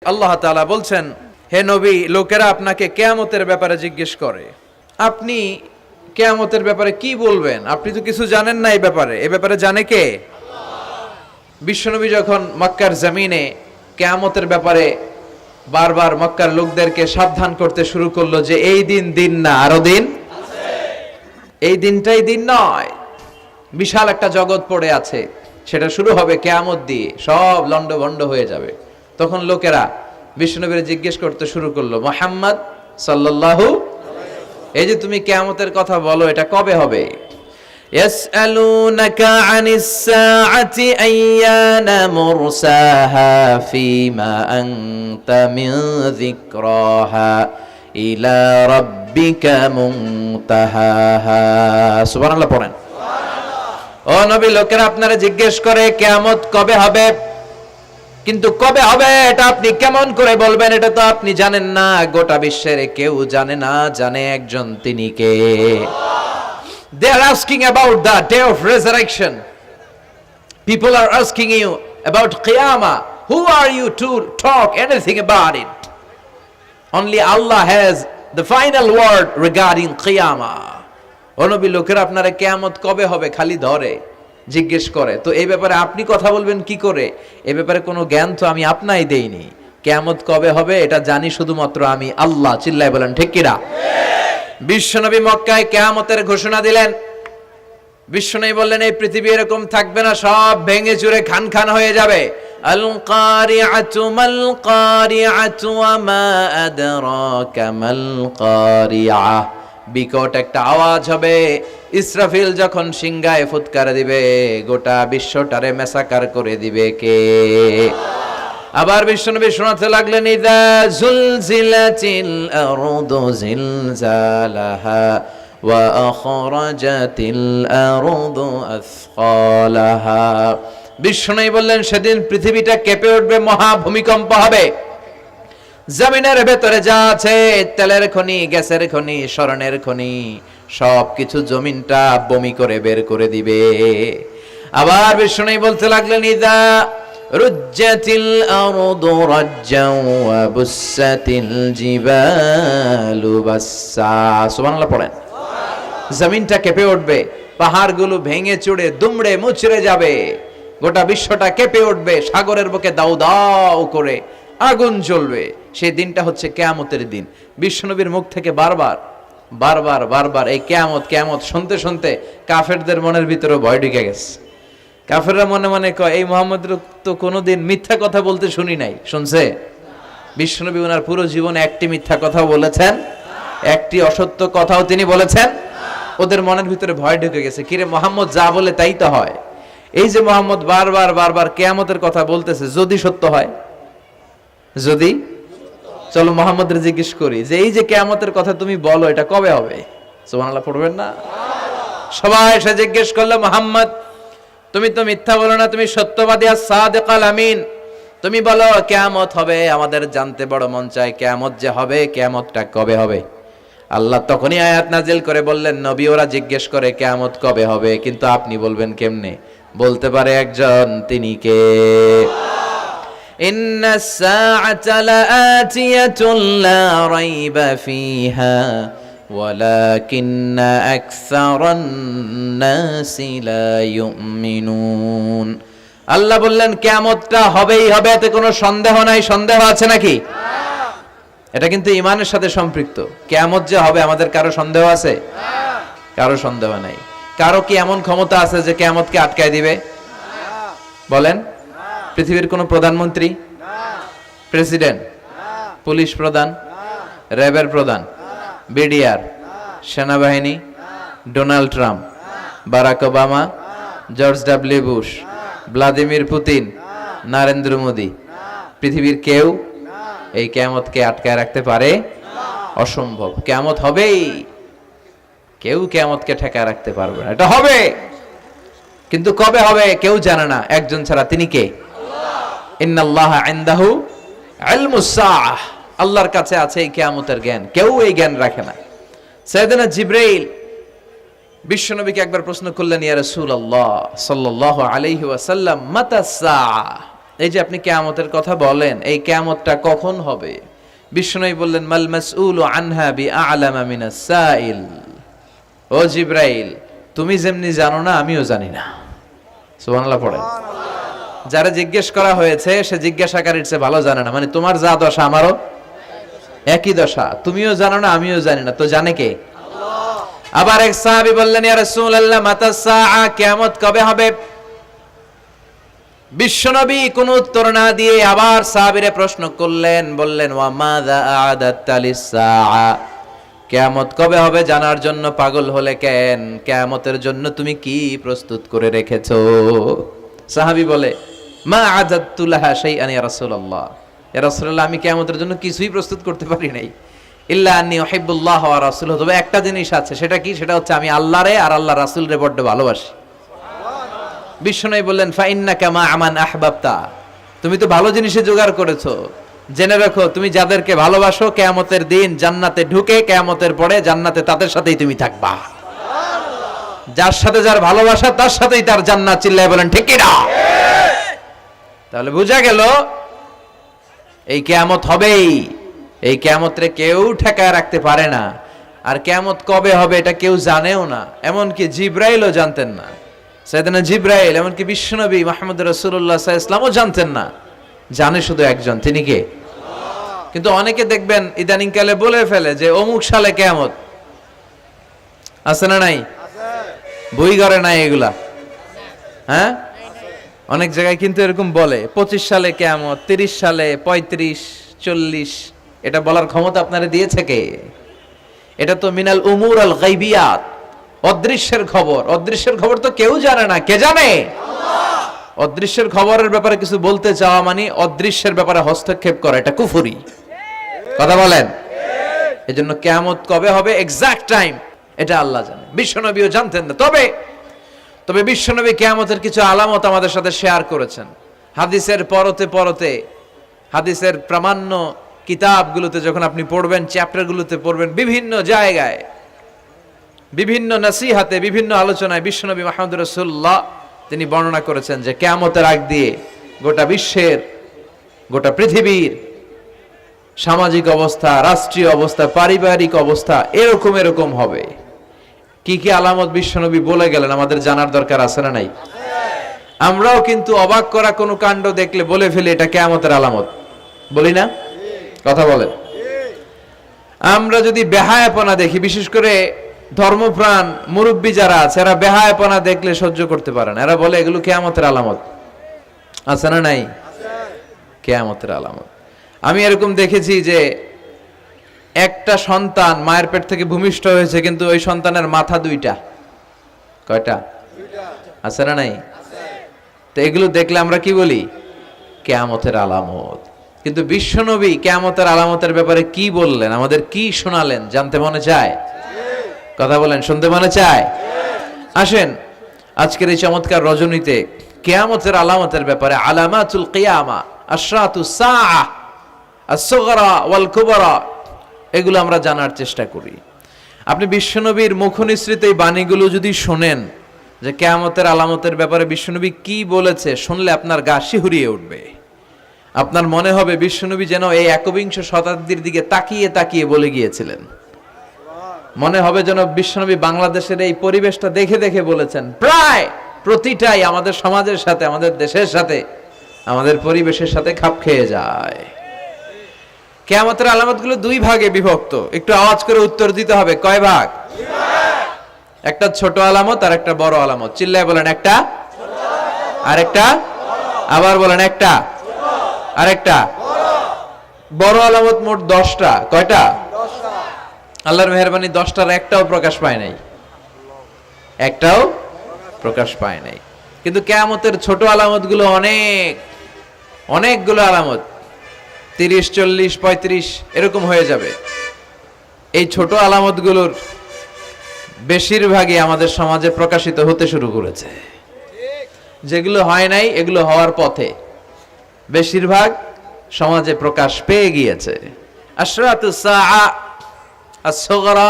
আল্লাহ তাআলা বলছেন, হে নবী, লোকেরা আপনাকে কিয়ামতের ব্যাপারে জিজ্ঞেস করে, আপনি কিয়ামতের ব্যাপারে কি বলবেন? আপনি তো কিছু জানেন না এ ব্যাপারে জানে কে? বিশ্বনবী যখন মক্কার জমিনে কিয়ামতের ব্যাপারে বারবার মক্কার লোকদেরকে সাবধান করতে শুরু করলো যে এই দিন না, আরো দিন আছে, এই দিনটাই দিন নয়, বিশাল একটা জগৎ পড়ে আছে, সেটা শুরু হবে কিয়ামত দিয়ে, সব লন্ডভন্ড হয়ে যাবে। তখন লোকেরা বিশ্বনবীর জিজ্ঞেস করতে শুরু করলো, মুহাম্মদ সাল্লাল্লাহু, এই যে তুমি কিয়ামতের কথা বলো, এটা কবে হবে? ইয়াসআলুনাকা আনিস সাআতি আইয়ানা মুরসাহা ফীমা আনতা মিন যিকরাহা ইলা রাব্বিকা মুনতাহাহা। সুবহানাল্লাহ পড়েন। ও নবী, লোকেরা আপনারা জিজ্ঞেস করে কিয়ামত কবে হবে, কিন্তু কবে হবে এটা আপনি কেমন করে বলবেন? এটা তো আপনি জানেন না, গোটা বিশ্বের কেউ জানে না, জানে একজন, তিনি কে? They are asking about the day of resurrection. People are asking you about Qiyamah. Who are you to talk anything about it? Only Allah has the final word regarding Qiyamah. ও নবী, লোকেরা আপনারা কিয়ামত কবে হবে খালি ধরে জিজ্ঞেস করে, তো এই ব্যাপারে আপনি কথা বলবেন কি করে? এই ব্যাপারে কোনো জ্ঞান তো আমি আপনাই দেইনি। কিয়ামত কবে হবে এটা জানি শুধুমাত্র আমি আল্লাহ। চিল্লায় বলেন ঠিক কিনা? বিশ্বনবী মক্কায় কিয়ামতের ঘোষণা দিলেন। বিশ্বনবী বললেন, এই পৃথিবী এরকম থাকবে না, সব ভেঙে চুরে খান খান হয়ে যাবে। আল কারিআতু মাল কারিআতু ওয়া মা আদরাকা মাল কারিআহ। বিকট একটা আওয়াজ হবে, ইসরাফিল যখন সিংহায় ফুৎকার দিবে, গোটা বিশ্বটারে মেসাকার করে দিবে কে? আবার বিশ্বনবী শোনাতে লাগলেন, ইযা জুলজিলাতিল আরদু জিলজালাহা ওয়া আখরাজাতিল আরদু আসকালাহা। বিশ্বনবী বললেন, সেদিন পৃথিবীটা কেঁপে উঠবে, মহা ভূমিকম্প হবে। জমিনের ভেতরে যা আছে, তেলের খনি, গ্যাসের খনি, স্বর্ণের খনি, সবকিছু জমিনটা বমি করে বের করে দিবে। আবার বিষ্ণু বলতে লাগলেন, ইদা রুজ্জাতিল আরদু রাজ্জাও ওয়া বুসাতিল জিবালু বাসসা। সুবহানাল্লাহ পড়েন। জমিনটা কেঁপে উঠবে, পাহাড়গুলো ভেঙে চুরে দুমড়ে মুচড়ে যাবে, গোটা বিশ্বটা কেঁপে উঠবে, সাগরের বুকে দাউ দাউ করে আগুন জ্বলবে। সেই দিনটা হচ্ছে কিয়ামতের দিন। বিশ্বনবীর মুখ থেকে বারবার এই কিয়ামত শুনতে শুনতে কাফেরদের মনের ভিতরে ভয় ঢুকে গেছে। কাফেররা মনে মনে কয়, এই মুহাম্মদের তো কোনোদিন মিথ্যা কথা বলতে শুনি নাই। শুনছে? বিশ্বনবী ওনার পুরো জীবনে একটি মিথ্যা কথা বলেছেন, একটি অসত্য কথাও তিনি বলেছেন। ওদের মনের ভিতরে ভয় ঢুকে গেছে, কিরে মুহাম্মদ যা বলে তাই তো হয়। এই যে মুহাম্মদ বারবার কিয়ামতের কথা বলতেছে, যদি সত্য হয়, যদি, চলো মুহাম্মদের জিজ্ঞেস করি যে এই যে কিয়ামতের কথা তুমি বলো, এটা কবে হবে? সুবহানাল্লাহ পড়বেন না? সবাই এসে জিজ্ঞেস করলো, মুহাম্মদ তুমি তো মিথ্যা বলো না, তুমি সত্যবাদী আর সাদিকাল আমিন, তুমি বলো কিয়ামত হবে, আমাদের জানতে বড় মন চায় কিয়ামত যে হবে, কিয়ামতটা কবে হবে? আল্লাহ তখনই আয়াত নাজিল করে বললেন, নবী ওরা জিজ্ঞেস করে কিয়ামত কবে হবে, কিন্তু আপনি বলবেন কেমনে? বলতে পারে একজন, তিনি কে? ইন্নাস সাআতা লাআতিয়াতুন লা রাইবা ফিহা ওয়ালাকিন্না আকসারান নাসি লা ইউমিনুন। আল্লাহ বললেন কিয়ামতটা হবেই হবে, এতে কোনো সন্দেহ নাই। সন্দেহ আছে নাকি? এটা কিন্তু ঈমানের সাথে সম্পৃক্ত। কিয়ামত যে হবে, আমাদের কারো সন্দেহ আছে? কারো সন্দেহ নাই। কারো কি এমন ক্ষমতা আছে যে কিয়ামতকে আটকায় দিবে? বলেন। পৃথিবীর কোন প্রধানমন্ত্রী, প্রেসিডেন্ট, পুলিশ প্রধান, র্যাবের প্রধান, বিডিআর, সেনাবাহিনী, Donald Trump, Barack Obama, George W Bush, Vladimir Putin, Narendra Modi, পৃথিবীর কেউ এই কিয়ামতকে আটকায় রাখতে পারে? অসম্ভব। কিয়ামত হবেই, কেউ কিয়ামতকে ঠেকায় রাখতে পারবে না। এটা হবে, কিন্তু কবে হবে কেউ জানে না, একজন ছাড়া, তিনি কে? ইন্নাল্লাহা ইনদাহু ইলমুস সাআহ। আল্লাহর কাছে আছে এই কিয়ামতের জ্ঞান, কেউ এই জ্ঞান রাখে না। সাইয়েদনা জিবরাইল বিশ্বনবীকে একবার প্রশ্ন করলেন, ইয়া রাসূলুল্লাহ সাল্লাল্লাহু আলাইহি ওয়াসাল্লাম, মাতা সাআহ, এই যে আপনি কিয়ামতের কথা বলেন, এই কিয়ামতটা কখন হবে? বিষ্ণু বললেন, মাল মাসউলু আনহা বিআলামা মিনাস সাইল। ও জিবরাইল, তুমি যেমনি জানো না, আমিও জানি না। সুবহানাল্লাহ পড়েন। যারা জিজ্ঞেস করা হয়েছে সে জিজ্ঞাসাকারীর চেয়ে ভালো জানে না। মানে তোমার যা দশা আমারও একই দশা, তুমিও জানো না আমিও জানি না, তো জানে কে? আল্লাহ। আবার এক সাহাবী বললেন, ইয়া রাসূলুল্লাহ মাতাস সাআ, কিয়ামত কবে হবে? বিশ্বনবী কোনো উত্তর না দিয়ে আবার সাহাবীরে প্রশ্ন করলেন, বললেন, ওয়া মাযা আ'দাতা লিস-সাআ, কিয়ামত কবে হবে জানার জন্য পাগল হলে কেন? কিয়ামতের জন্য তুমি কি প্রস্তুত করে রেখেছো? সাহাবী বলে, মা আ'দাতু লাহা শাইআন ইয়া রাসূলুল্লাহ, ইয়া রাসূলুল্লাহ আমি কিয়ামতের জন্য কিছুই প্রস্তুত করতে পারি নাই। ইল্লা আন্নী উহিব্বুল্লাহ ওয়া রাসূলুহু, তবে একটা জিনিস আছে, সেটা কি? সেটা হচ্ছে আমি আল্লাহরে আর আল্লাহর রাসূলরে বড় ভালোবাসি। বিষ্ণু বললেন, ফাইন্নাকা মা আমান আহবাবতা, তুমি তো ভালো জিনিসে জোগাড় করেছো। জেনে রাখো, তুমি যাদেরকে ভালোবাসো কিয়ামতের দিন জান্নাতে ঢুকে কিয়ামতের পরে জান্নাতে তাদের সাথেই তুমি থাকবা। যার সাথে যার ভালোবাসা তার সাথেই তার জান্নাত। চিল্লায় বলেন ঠিক কি না? তাহলে বোঝা গেল এই কিয়ামত হবেই। এই কিয়ামতরে কেউ ঠেকায় রাখতে পারে না। আর কিয়ামত কবে হবে এটা কেউ জানেও না, এমনকি জিবরাইলও জানতেন না। সাইয়েদনা জিবরাইল, এমনকি বিশ্বনবী মুহাম্মদ রাসূলুল্লাহ সাল্লাল্লাহু আলাইহি ওয়াসাল্লামও জানতেন না। জানে শুধু একজন, তিনি কে? আল্লাহ। কিন্তু অনেকে দেখবেন ইদানিং কালে বলে ফেলে যে অমুক সালে কিয়ামত। আছে না নাই? বই ঘরে নাই এগুলা? হ্যাঁ, অনেক জায়গায় কিন্তু এরকম বলে 25 সালে কিয়ামত, 30 সালে, 35, 40। এটা বলার ক্ষমতা আপনারা দিয়েছে কে? এটা তো মিনাল উমুর আল গায়বিয়াত, অদৃশ্যের খবর। অদৃশ্যের খবর তো কেউ জানে না, কে জানে? আল্লাহ। অদৃশ্যের খবরের ব্যাপারে কিছু বলতে চাওয়া মানে অদৃশ্যের ব্যাপারে হস্তক্ষেপ করা, এটা কুফরি। কথা বলেন। এজন্য কিয়ামত কবে হবে এক্সাক্ট টাইম এটা আল্লাহ জানে, বিশ্বনবীও জানতেন না। তবে বিশ্বনবী কিয়ামতের কিছু আলামত আমাদের সাথে শেয়ার করেছেন। হাদিসের পরতে পরতে, হাদিসের প্রামাণ্য কিতাবগুলোতে যখন আপনি পড়বেন, চ্যাপ্টারগুলোতে পড়বেন, বিভিন্ন জায়গায়, বিভিন্ন নসিহাতে, বিভিন্ন আলোচনায় বিশ্বনবী মুহাম্মদ রাসূলুল্লাহ তিনি বর্ণনা করেছেন যে কিয়ামতের আগ দিয়ে গোটা বিশ্বের, গোটা পৃথিবীর সামাজিক অবস্থা, রাষ্ট্রীয় অবস্থা, পারিবারিক অবস্থা এরকম হবে। কি কি আলামত বিশ্বনবী বলে গেলেন আমাদের জানার দরকার আছে না নাই? আমরাও কিন্তু অবাক করা কোনো কাণ্ড দেখলে বলে ফেলি এটা কিয়ামতের আলামত, বলি না? কথা বলেন। আমরা যদি বেহায়াপনা দেখি, বিশেষ করে ধর্মপ্রাণ মুরব্বী যারা আছে, এরা বেহায়াপনা দেখলে সহ্য করতে পারে না। এরা বলে এগুলো কিয়ামতের আলামত। আছে না নাই? কিয়ামতের আলামত। আমি এরকম দেখেছি যে একটা সন্তান মায়ের পেট থেকে ভূমিষ্ঠ হয়েছে, কিন্তু ওই সন্তানের মাথা দুইটা। কয়টা? আছে না নাই? তো এগুলো দেখলে আমরা কি বলি? কিয়ামতের আলামত। কিন্তু বিশ্বনবী কিয়ামতের আলামতের ব্যাপারে কি বললেন, আমাদের কি শোনালেন, জানতে মনে চায়? কথা বলেন, শুনতে মনে চায়? আসেন আজকের এই চমৎকার রজনীতে কিয়ামতের আলামতের ব্যাপারে, আলামাতুল কিয়ামা, আশরাতুস সাআ, আস-সুগরা ওয়াল কুবরা, এগুলো আমরা জানার চেষ্টা করি। আপনি বিশ্বনবীর মুখনিসৃত এই বাণীগুলো যদি শোনেন যে কিয়ামতের আলামতের ব্যাপারে বিশ্বনবী কি বলেছে, শুনলে আপনার গা শিহরিয়ে উঠবে। আপনার মনে হবে বিশ্বনবী যেন এই একবিংশ শতাব্দীর দিকে তাকিয়ে তাকিয়ে বলে গিয়েছিলেন। মনে হবে যেন বিশ্বনবী বাংলাদেশের এই পরিবেশটা দেখে দেখে বলেছেন। প্রায় প্রতিটাই আমাদের সমাজের সাথে, আমাদের দেশের সাথে, আমাদের পরিবেশের সাথে খাপ খেয়ে যায়। কিয়ামতের আলামতগুলো দুই ভাগে বিভক্ত। একটু আওয়াজ করে উত্তর দিতে হবে, কয় ভাগ? একটা ছোট আলামত আর একটা বড় আলামত। চিল্লায় বলেন একটা, আর একটা, আবার বলেন একটা, আর একটা। বড় আলামত মোট 10টা। কয়টা? আল্লাহর মেহেরবানি 10টার একটাও প্রকাশ পায় নাই, একটাও প্রকাশ পায় নাই। কিন্তু কিয়ামতের ছোট আলামতগুলো অনেকগুলো আলামত, 30, 40, 35 এরকম হয়ে যাবে। এই ছোট আলামতগুলোর বেশিরভাগই আমাদের সমাজে প্রকাশিত হতে শুরু করেছে। যেগুলো হয় নাই এগুলো হওয়ার পথে, বেশিরভাগ সমাজে প্রকাশ পেয়ে গিয়েছে। আশরাতুস সাআ, আস-সুগরা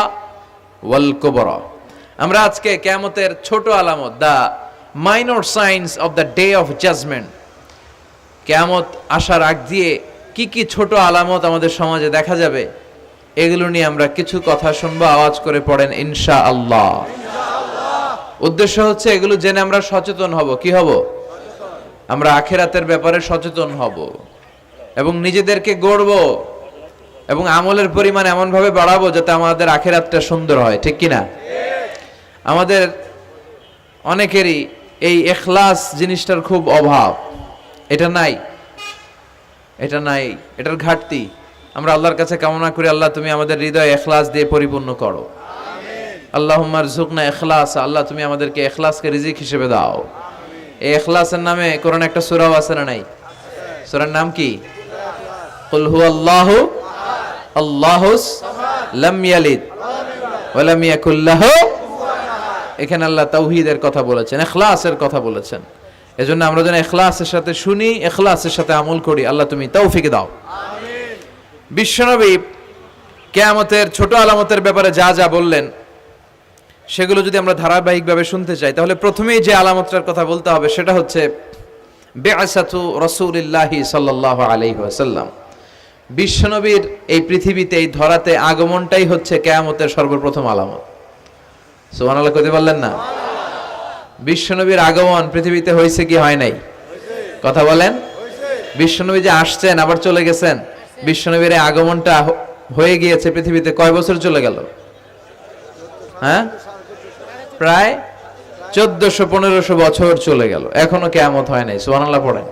ওয়াল কুবরা। আমরা আজকে কিয়ামতের ছোট আলামত, the minor signs of the day of judgement, কিয়ামত আসার আগ দিয়ে কি কি ছোট আলামত আমাদের সমাজে দেখা যাবে, এগুলো নিয়ে আমরা কিছু কথা শুনবো। আওয়াজ করে পড়েন ইনশাআল্লাহ। উদ্দেশ্য হচ্ছে এগুলো জেনে আমরা সচেতন হব। কি হব? আমরা আখিরাতের ব্যাপারে সচেতন হব এবং নিজেদেরকে গড়ব এবং আমলের পরিমাণ এমন ভাবে বাড়াবো যাতে আমাদের আখিরাতটা সুন্দর হয়। ঠিক কিনা? আমাদের অনেকেরই এই ইখলাস জিনিসটার খুব অভাব। এটা নাই, এটার ঘাটতি। আমরা আল্লাহর কাছে কামনা করি, আল্লাহ তুমি আমাদের হৃদয় ইখলাস দিয়ে পরিপূর্ণ করো। আল্লাহুম্মা রযুকনা ইখলাস, আল্লাহ তুমি আমাদেরকে ইখলাসকে রিজিক হিসেবে দাও। এই ইখলাসের নামে কোরআনে একটা সূরাও আছে না নাই? সূরার নাম কি? কুল হুয়াল্লাহু আল্লাহুস লাম ইয়ালিদ ওয়া লাম ইয়াকুল লাহু। এখানে আল্লাহ তাওহীদের কথা বলেছেন, ইখলাসের কথা বলেছেন। এজন্য আমরা যেন ইখলাসের সাথে শুনি, ইখলাসের সাথে আমল করি। আল্লাহ তুমি তৌফিক দাও। আমিন। বিশ্বনবী কিয়ামতের ছোট আলামতের ব্যাপারে যা যা বললেন সেগুলো যদি আমরা ধারাবাহিকভাবে শুনতে চাই, তাহলে প্রথমেই যে আলামতটার কথা বলতে হবে সেটা হচ্ছে বিআসাতু রাসূলিল্লাহি সাল্লাল্লাহু আলাইহি ওয়াসাল্লাম। বিশ্বনবীর এই পৃথিবীতে, এই ধরাতে আগমনটাই হচ্ছে কিয়ামতের সর্বপ্রথম আলামত। সুবহানাল্লাহ কইতে পারলেন না? বিশ্বনবীর আগমন পৃথিবীতে হয়েছে কি হয় নাই? কথা বলেন। বিশ্বনবী যে আসছেন আবার চলে গেছেন, বিশ্বনবীর আগমনটা হয়ে গিয়েছে পৃথিবীতে কয় বছর চলে গেল? হ্যাঁ, প্রায় 1400-1500 বছর চলে গেল, এখনো কিয়ামত হয় নাই। সুবহানাল্লাহ পড়েন।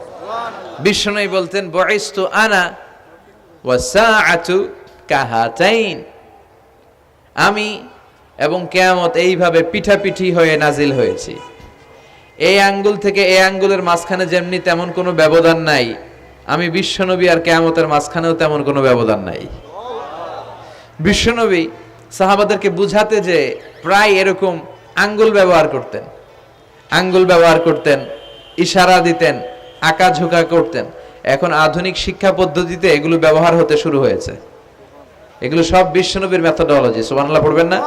বিশ্বনবী বলতেন বুইস্তু আনা ওয়া সাআতু কাহাতাইন, আমি এবং কিয়ামত এইভাবে পিঠাপিঠি হয়ে নাজিল হয়েছি। এই আঙ্গুল থেকে এই আঙ্গুলের মাঝখানে যেমনি তেমন কোনো ব্যবধান নাই, আমি বিশ্বনবী আর কিয়ামতের মাঝখানেও তেমন কোনো ব্যবধান নাই। বিশ্বনবী সাহাবাদেরকে বুঝাতে যে প্রায় এরকম আঙ্গুল ব্যবহার করতেন, ইশারা দিতেন, আঁকাঝোঁকা করতেন। এখন আধুনিক শিক্ষা পদ্ধতিতে এগুলো ব্যবহার হতে শুরু হয়েছে। এগুলো সব বিশ্বনবীর মেথোডোলজি। সুবহানাল্লাহ পড়বেন না?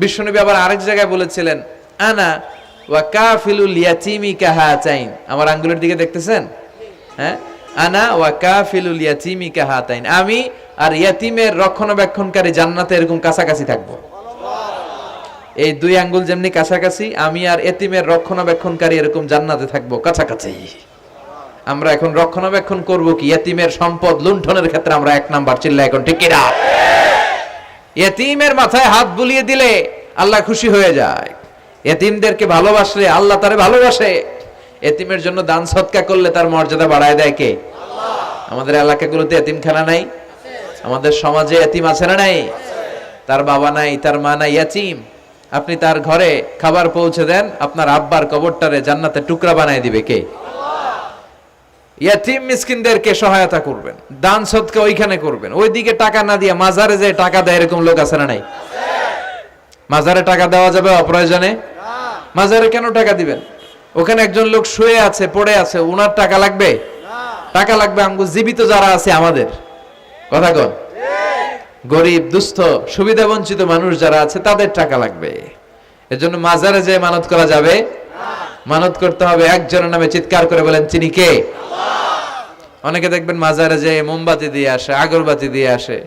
বিশ্বনবী আবার আরেক জায়গায় বলেছিলেন আনা ওয়া কাফিলুল ইয়াতীমি কাহাতাইন, আমার আঙ্গুলের দিকে দেখতেছেন? হ্যাঁ, আনা ওয়া কাফিলুল ইয়াতীমি কাহাতাইন, আমি আর ইয়াতীমের রক্ষণাবেক্ষণকারী জান্নাতে এরকম কাছাকাছি থাকবো। এই দুই আঙ্গুল যেমনি কাছাকাছি, আমি আর ইয়াতীমের রক্ষণাবেক্ষণকারী এরকম জান্নাতে থাকবো কাছাকাছি। আমরা এখন রক্ষণাবেক্ষণ করব কি? ইয়াতীমের সম্পদ লুণ্ঠনের ক্ষেত্রে আমরা এক নাম্বার। চিল্লা এখন ঠিক কিনা? ইয়াতীমের মাথায় হাত বুলিয়ে দিলে আল্লাহ খুশি হয়ে যায়। ইয়াতীমদেরকে ভালোবাসলে আল্লাহ তারে ভালোবাসে। ইয়াতীমের জন্য দান সদকা করলে তার মর্যাদা বাড়ায় দেয় কে? আল্লাহ। আমাদের এলাকাগুলোতে ইয়াতীমখানা নাই? আমাদের সমাজে ইয়াতীম আছে না নাই? তার বাবা নাই, তার মা নাই, ইয়াতীম। আপনি তার ঘরে খাবার পৌঁছে দেন, আপনার আব্বার কবরটারে জান্নাতে টুকরা বানায় দিবে কে? ইয়াতীম মিসকিনদেরকে সহায়তা করবেন, দান সদকা ওইখানে করবেন। ওইদিকে টাকা না দিয়ে মাজারে যে টাকা দেয় এরকম লোক আছে না নাই? মাজারে টাকা দেওয়া যাবে অপ্রয়োজনে? মাজারে কেন টাকা দিবেন? ওখানে একজন লোক শুয়ে আছে, পড়ে আছে, উনার টাকা লাগবে? টাকা লাগবে আমগো জীবিত যারা আছে আমাদের। কথা কন। গরিব, দুস্থ, সুবিধা বঞ্চিত মানুষ যারা আছে তাদের টাকা লাগবে। এজন্য মাজারে যে মানত করা যাবে? মানত করতে হবে একজনের নামে, চিৎকার করে বলেন তিনি কে? অনেকে দেখবেন মাজারে যে মোমবাতি দিয়ে আসে, আগরবাতি দিয়ে আসে,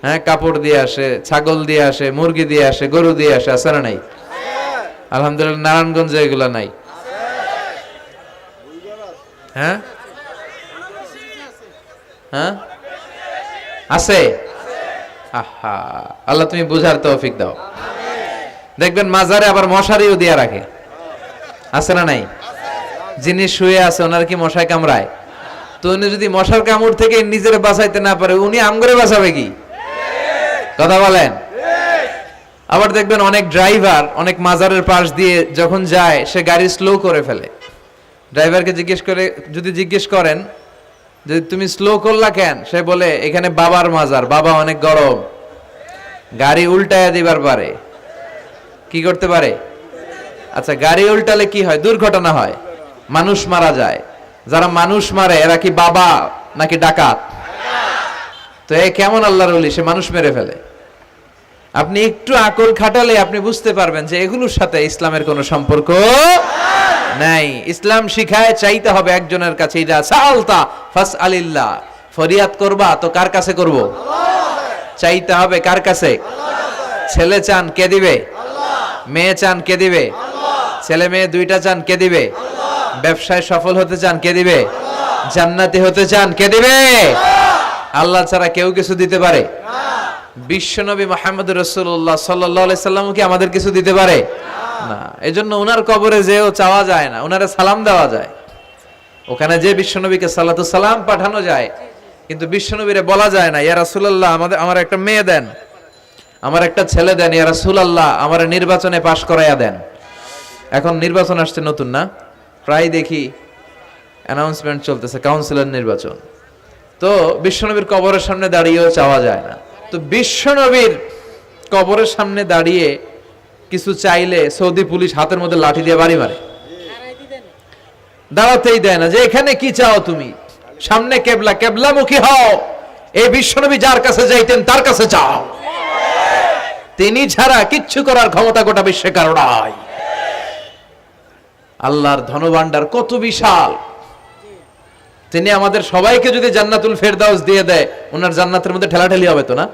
হ্যাঁ, কাপড় দিয়ে আসে, ছাগল দিয়ে আসে, মুরগি দিয়ে আসে, গরু দিয়ে আসে। আছে না নাই? আলহামদুলিল্লাহ নারায়ণগঞ্জে এগুলা নাই। হ্যাঁ হ্যাঁ আছে। আহা, আল্লাহ তুমি বুঝার তৌফিক দাও। দেখবেন মাজারে আবার মশারিও দিয়ে রাখে। আছে না নাই? যিনি শুয়ে আছে ওনার কি মশায় কামড়ায়? তো উনি যদি মশার কামড় থেকে নিজের বাঁচাইতে না পারে, উনি আমগরে বাঁচাবে কি? কথা বলেন। আবার দেখবেন অনেক ড্রাইভার অনেক মাজারের পাশ দিয়ে যখন যায় সে গাড়ি স্লো করে ফেলে। ড্রাইভারকে জিজ্ঞেস করেন যে তুমি স্লো করলা কেন? সে বলে এখানে বাবার মাজার, বাবা অনেক গরম। গাড়ি উল্টায়া দিবার পারে। কি করতে পারে? আচ্ছা, গাড়ি উল্টালে কি হয়? দুর্ঘটনা হয়, মানুষ মারা যায়। যারা মানুষ মারে এরা কি বাবা নাকি ডাকাত? তো এ কেমন আল্লাহর ওলি, সে মানুষ মেরে ফেলে। আপনি একটু আকল খাটালে আপনি বুঝতে পারবেন যে এগুলোর সাথে ইসলামের কোনো সম্পর্ক নাই। ইসলাম শিখায় চাইতে হবে একজনের কাছে। ইদা সাআলতা ফাসআলিল্লাহ, ফরিয়াদ করবা তো কার কাছে করব? চাইতে হবে কার কাছে? ছেলে চান কে দিবে? মেয়ে চান কে দিবে? ছেলে মেয়ে দুইটা চান কে দিবে? ব্যবসায় সফল হতে চান কে দিবে? জান্নাতি হতে চান কে দিবে? আল্লাহ ছাড়া কেউ কিছু দিতে পারে? বিশ্বনবী মুহাম্মদুর রাসূলুল্লাহ সাল্লাল্লাহু আলাইহি সাল্লাম কি আমাদের কিছু দিতে পারে? না। এজন্য ওনার কবরে যেও চাওয়া যায় না, ওনারে সালাম দেওয়া যায়। ওখানে যে বিশ্বনবীকে সালাতু সালাম পাঠানো যায়, কিন্তু বিশ্বনবীরে বলা যায় না, ইয়া রাসূলুল্লাহ আমার একটা মেয়ে দেন, আমার একটা ছেলে দেন, ইয়া রাসূলুল্লাহ আমার নির্বাচনে পাশ করাইয়া দেন। এখন নির্বাচন আসছে নতুন না, প্রায় দেখি অ্যানাউন্সমেন্ট চলতেছে কাউন্সিলর নির্বাচন। তো বিশ্বনবীর কবরের সামনে দাঁড়িয়েও চাওয়া যায় না। তো বিশ্বনবীর কবরের সামনে দাঁড়িয়ে কিছু চাইলে সৌদি পুলিশ হাতের মধ্যে লাঠি দিয়ে বাড়ি মারে, দাঁড়াতেই দেয় না। যে এখানে কি চাও তুমি? সামনে কেবলা, কেবলামুখী হও। এই বিশ্বনবী যার কাছে যাইতেন তার কাছে চাও, তিনি ছাড়া কিচ্ছু করার ক্ষমতা গোটা বিশ্বে কারো নাই। আল্লাহর ধনভাণ্ডার কত বিশাল! তিনি আমাদের সবাইকে যদি জান্নাতুল ফেরদাউস দিয়ে দেয়, ওনার জান্নাতের মধ্যে ঠেলাঠেলি হবে তো না?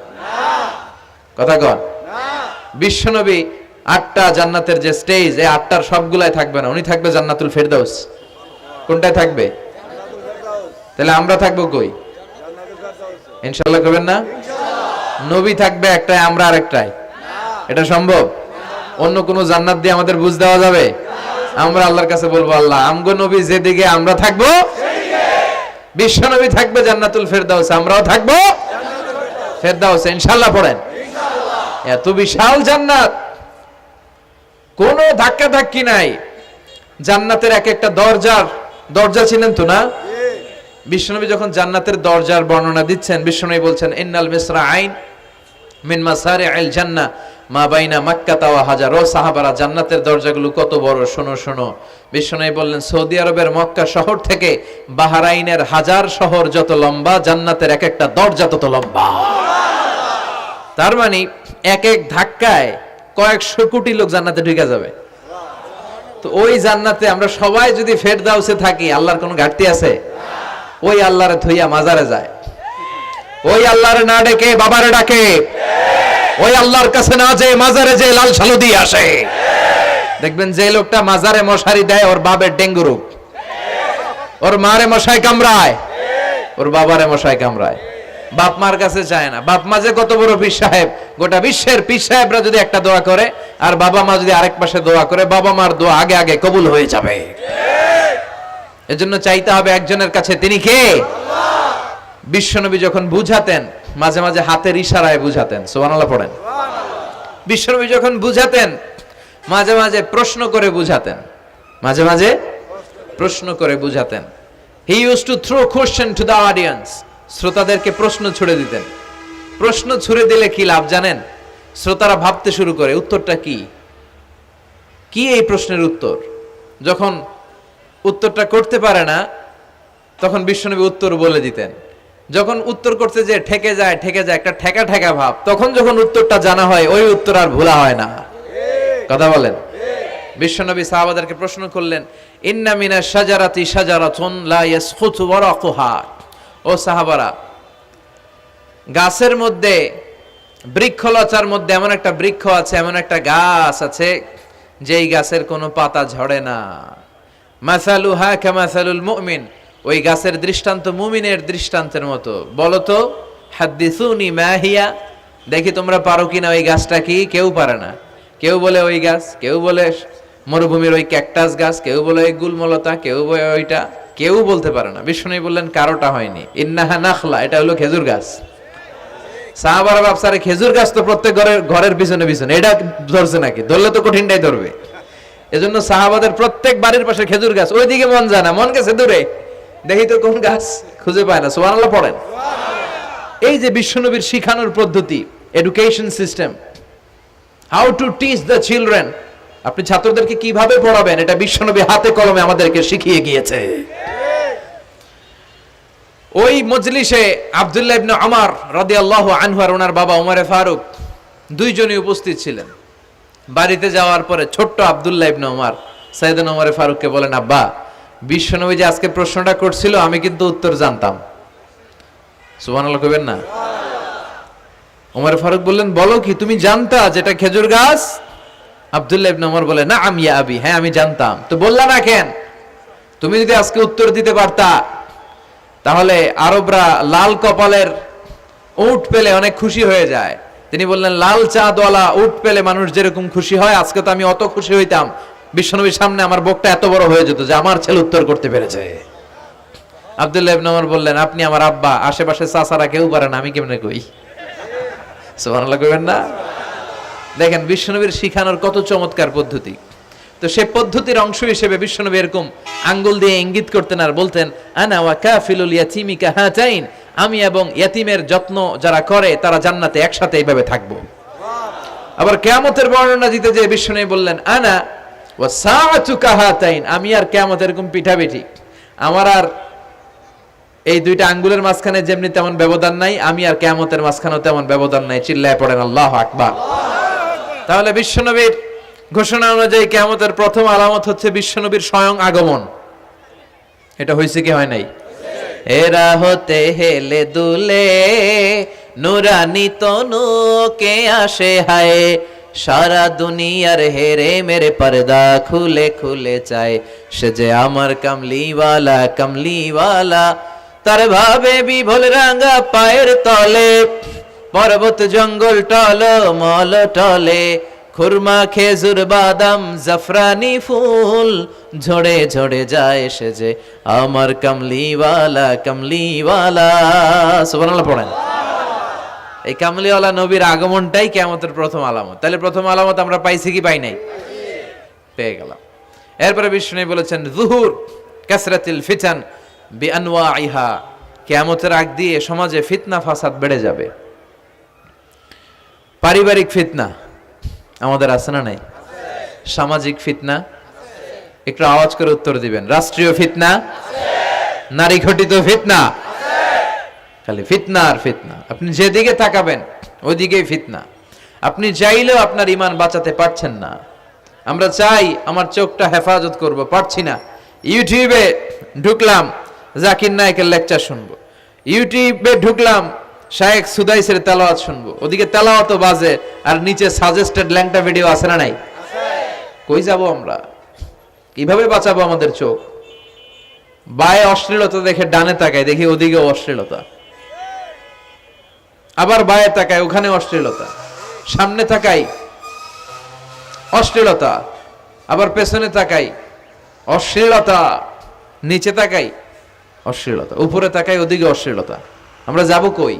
কথা কন। বিশ্বনবী 8টা জান্নাতের যে স্টেজ, এই 8টার সবগুলাই থাকবে না, উনি থাকবে জান্নাতুল ফেরদাউস। কোনটায় থাকবে? তাহলে আমরা থাকবো কই? ইনশাআল্লাহ করবেন না? নবী থাকবে একটাই, আমরা আরেকটাই। এটা সম্ভব? অন্য কোন জান্নাত দিয়ে আমাদের বুঝ দেওয়া যাবে? আমরা আল্লাহর কাছে বলবো, আল্লাহ আমগো নবী যেদিকে, আমরা থাকবো বিশ্বনবী থাকবে জান্নাতুল ফেরদাউস, আমরাও থাকবো ফেরদাউসে। ইনশাআল্লাহ পড়েন। এত বিশাল জান্নাত, কোনো ধাক্কা ধাক্কি নাই। জান্নাতের এক একটা দরজা চিনেন তো না? বিশ্বনবী যখন জান্নাতের দরজার বর্ণনা দিচ্ছেন, বিশ্বনবী বলছেন ইন্নাল মিসরাআইন মিন মাসারি'আল জান্নাহ মা বাইনা মাক্কাতা ওয়া হাজার। ও সাহাবারা, জান্নাতের দরজাগুলো কত বড়, শোনো শোনো। বিশ্বনবী বললেন সৌদি আরবের মক্কা শহর থেকে বাহরাইনের হাজার শহর যত লম্বা, জান্নাতের এক একটা দরজা তত লম্বা। তার মানে এক এক ধাক্কায় কয়েকশো কোটি লোক জান্নাতে ঢুকে যাবে। তো ওই জান্নাতে আমরা সবাই যদি ফেরদাউসে থাকি, আল্লাহর কোনো ঘাটতি আছে? ওই আল্লাহরে থইয়া মাজারে যায়, ওই আল্লাহরে না ডেকে বাবারে ডাকে, ওই আল্লাহর কাছে না যেয়ে মাজারে যেয়ে লাল সালু দিয়ে আসে। দেখবেন যে লোকটা মাজারে মশারি দেয়, ওর বাবার ডেঙ্গু রোগ, ওর মারে মশাই কামড়ায়, ওর বাবারে মশাই কামড়ায়। বাপ মার কাছে চায় না। বাপ মা যে কত বড় পীর সাহেব, গোটা বিশ্বের পীর সাহেবরা যদি একটা দোয়া করে আর বাবা মা যদি আরেক পাশে দোয়া করে, বাবা মার দোয়া আগে আগে কবুল হয়ে যাবে। এজন্য চাইতে হবে একজনের কাছে, তিনি কে? বিশ্বনবী যখন বুঝাতেন, মাঝে মাঝে হাতের ইশারায় বুঝাতেন। সুবহানাল্লাহ পড়েন। বিশ্বনবী যখন বুঝাতেন, মাঝে মাঝে প্রশ্ন করে বুঝাতেন, মাঝে মাঝে প্রশ্ন করে বুঝাতেন। He use to throw question to the audience. শ্রোতাদেরকে প্রশ্ন ছুড়ে দিতেন। প্রশ্ন ছুড়ে দিলে কি লাভ জানেন? শ্রোতারা ভাবতে শুরু করে উত্তরটা কি, কি এই প্রশ্নের উত্তর। যখন উত্তরটা করতে পারে না, তখন বিশ্বনবী উত্তর বলে দিতেন। যখন উত্তর করতে যে ঠেকে যায় একটা ঠেকা ঠেকা ভাব, তখন যখন উত্তরটা জানা হয়, ওই উত্তর আর ভোলা হয় না। কথা বলেন। বিশ্বনবী সাহাবাদেরকে প্রশ্ন করলেন, ইন্না মিনাশ শাজারাতি শাজারাতুন লা ইয়াসকুতু ওয়ারাকুহা। ও সাহাবারা, গাছের মধ্যে, বৃক্ষলতার মধ্যে এমন একটা বৃক্ষ আছে, এমন একটা গাছ আছে, যেই গাছের কোনো পাতা ঝরে না। মাসালুহা কামাসালুল মুমিন। ওই গাছের দৃষ্টান্ত মুমিনের দৃষ্টান্তের মতো। বলো তো, হাদ্দিসুনি মা হিয়া, দেখি তোমরা পারো কিনা ওই গাছটা কি? কেউ পারে না। কেউ বলে ওই গাছ, কেউ বলে মরুভূমির ওই ক্যাকটাস গাছ, কেউ বলে ওই গুলমলতা, কেউ বলে ওইটা, কেউ বলতে পারে না। বিষ্ণু বললেন কারোটা হয়নি। ইন্নাহা নাখলা, এটা হলো খেজুর গাছ। সাহাবারা ভাবসারে খেজুর গাছ তো প্রত্যেক ঘরের পিছনে পিছনে, এটা ধরছে নাকি? ধরলে তো কঠিনটাই ধরবে। এজন্য সাহাবাদের প্রত্যেক বাড়ির পাশে খেজুর গাছ। ওইদিকে মন যায় না, মন গেছে দূরে, দেখি তো কোন গাছ, খুঁজে পায় না। সুবহানাল্লাহ পড়েন। এই যে বিশ্বনবীর শিখানোর পদ্ধতি, education system, how to teach the children, আপনি ছাত্রদেরকে কিভাবে পড়াবেন, এটা বিশ্বনবী হাতে কলমে আমাদেরকে শিখিয়ে গিয়েছে। ওই মজলিসে আব্দুল্লাহ ইবনে উমর রাদিয়াল্লাহু আনহু আর ওনার বাবা ওমরে ফারুক দুইজনই উপস্থিত ছিলেন। বাড়িতে যাওয়ার পরে ছোট্ট আব্দুল্লাহ ইবনে উমর সাইয়েদনা ওমর ফারুককে বলেন, আব্বা, বিশ্বনবী যে আজকে প্রশ্নটা করছিল আমি কিন্তু উত্তর জানতাম। সুবহানাল্লাহ কইবেন না? ওমর ফারুক বললেন, বলো কি, তুমি জানতা যেটা খেজুর গাছ? আব্দুল্লাহ ইবনে ওমর বলে, না আমি আবি, হ্যাঁ আমি জানতাম। তো বললা না কেন? তুমি যদি আজকে উত্তর দিতে পারতা তাহলে আরবরা লাল কপালের উট পেলে অনেক খুশি হয়ে যায়। তিনি বললেন, লাল চাঁদওয়ালা উট পেলে মানুষ যেরকম খুশি হয়, আজকে তো আমি অত খুশি হইতাম, বিশ্বনবীর সামনে আমার বুকটা এত বড় হয়ে যেত যে আমার ছেলে উত্তর করতে পেরেছে। আব্দুল্লাহ ইবনে ওমর বললেন, আপনি আমার আব্বা, আশেপাশে চাচারা কেউ পারে না, আমি কেমনে কই? সুবহানাল্লাহ কইবেন না? দেখেন বিশ্বনবীর শিখানোর কত চমৎকার পদ্ধতি। তো সে পদ্ধতির অংশ হিসেবে বিশ্বনবী এরকম আঙ্গুল দিয়ে ইঙ্গিত করতেন আর বলতেন, আনা ওয়া কাফিলুল ইয়াতীমি কাহাতাইন, আমি এবং ইয়াতিমের যত্ন যারা করে তারা জান্নাতে একসাথে এইভাবে থাকবো। আবার কিয়ামতের বর্ণনা দিতে যে বিশ্বনবী বললেন, আনা ওয়া সাআতু কাহাতাইন, আমি আর কিয়ামত এরকম পিঠাপিঠি, আমার আর এই দুইটা আঙ্গুলের মাঝখানে যেমনি তেমন ব্যবধান নাই, আমি আর কিয়ামতের মাঝখানেও তেমন ব্যবধান নাই। চিল্লায় পড়েন আল্লাহু আকবার। তাহলে বিশ্বনবীর ঘোষণা অনুযায়ী কিয়ামতের প্রথম আলামত হচ্ছে বিশ্বনবীর স্বয়ং আগমন। এটা হয়েছে কি হয় নাই? এরা হতে হেলে দুলে নুরানি তনু কে আসে হায়, সারা দুনিয়ার হেরে মেরে পর্দা খুলে খুলে চায়, সে যে আমার কামলিওয়ালা কামলিওয়ালা, তার ভাবে বিভোল রাঙা পায়ের তলে, পর্বত জঙ্গল টল মল টলে, খুরমা খেজুর বাদাম জাফরানি ফুল ঝরে ঝরে যায়, সে যে আমার কামলিওয়ালা কামলিওয়ালা। সুবহানাল্লাহ পড়েন। এই কামলিওয়ালা নবীর আগমনটাই কিয়ামতের প্রথম আলামত। তাহলে প্রথম আলামত আমরা পাইছি কি পাই নাই? পেয়ে গেলাম। এরপরে বিষ্ণু বলেছেন, যুহুর কাসরাতিল ফিতান বিআনওয়াইহা, কিয়ামতের আগ দিয়ে সমাজে ফিতনা ফাসাদ বেড়ে যাবে। পারিবারিক ফিতনা আমাদের আছে না নাই? সামাজিক ফিতনা, একটু আওয়াজ করে উত্তর দিবেন। রাষ্ট্রীয় ফিতনা, নারী ঘটিত ফিতনা, খালি ফিতনা আর ফিতনা। আপনি যেদিকে তাকাবেন ওইদিকেই ফিতনা। আপনি চাইলেও আপনার ঈমান বাঁচাতে পারছেন না। আমরা চাই আমার চোখটা হেফাজত করব, পারছি না। ইউটিউবে ঢুকলাম, জাকির নায়েকের লেকচার শুনবো, ইউটিউবে ঢুকলাম, শায়েখ সুদাইসের তেলাওয়াত শুনবো, ওদিকে তেলাওয়াতও বাজে আর নিচে সাজেস্টেড ল্যাংটা ভিডিও আছে না নাই? কই যাব আমরা? কিভাবে বাঁচাবো আমাদের চোখ? বায়ে অশ্লীলতা দেখে ডানে তাকায়, দেখি ওদিকে অশ্লীলতা, আবার বায়ে তাকায়, ওখানে অশ্লীলতা, সামনে তাকাই অশ্লীলতা, আবার পেছনে তাকাই অশ্লীলতা, নিচে তাকাই অশ্লীলতা, উপরে তাকাই ওদিকে অশ্লীলতা। আমরা যাব কই?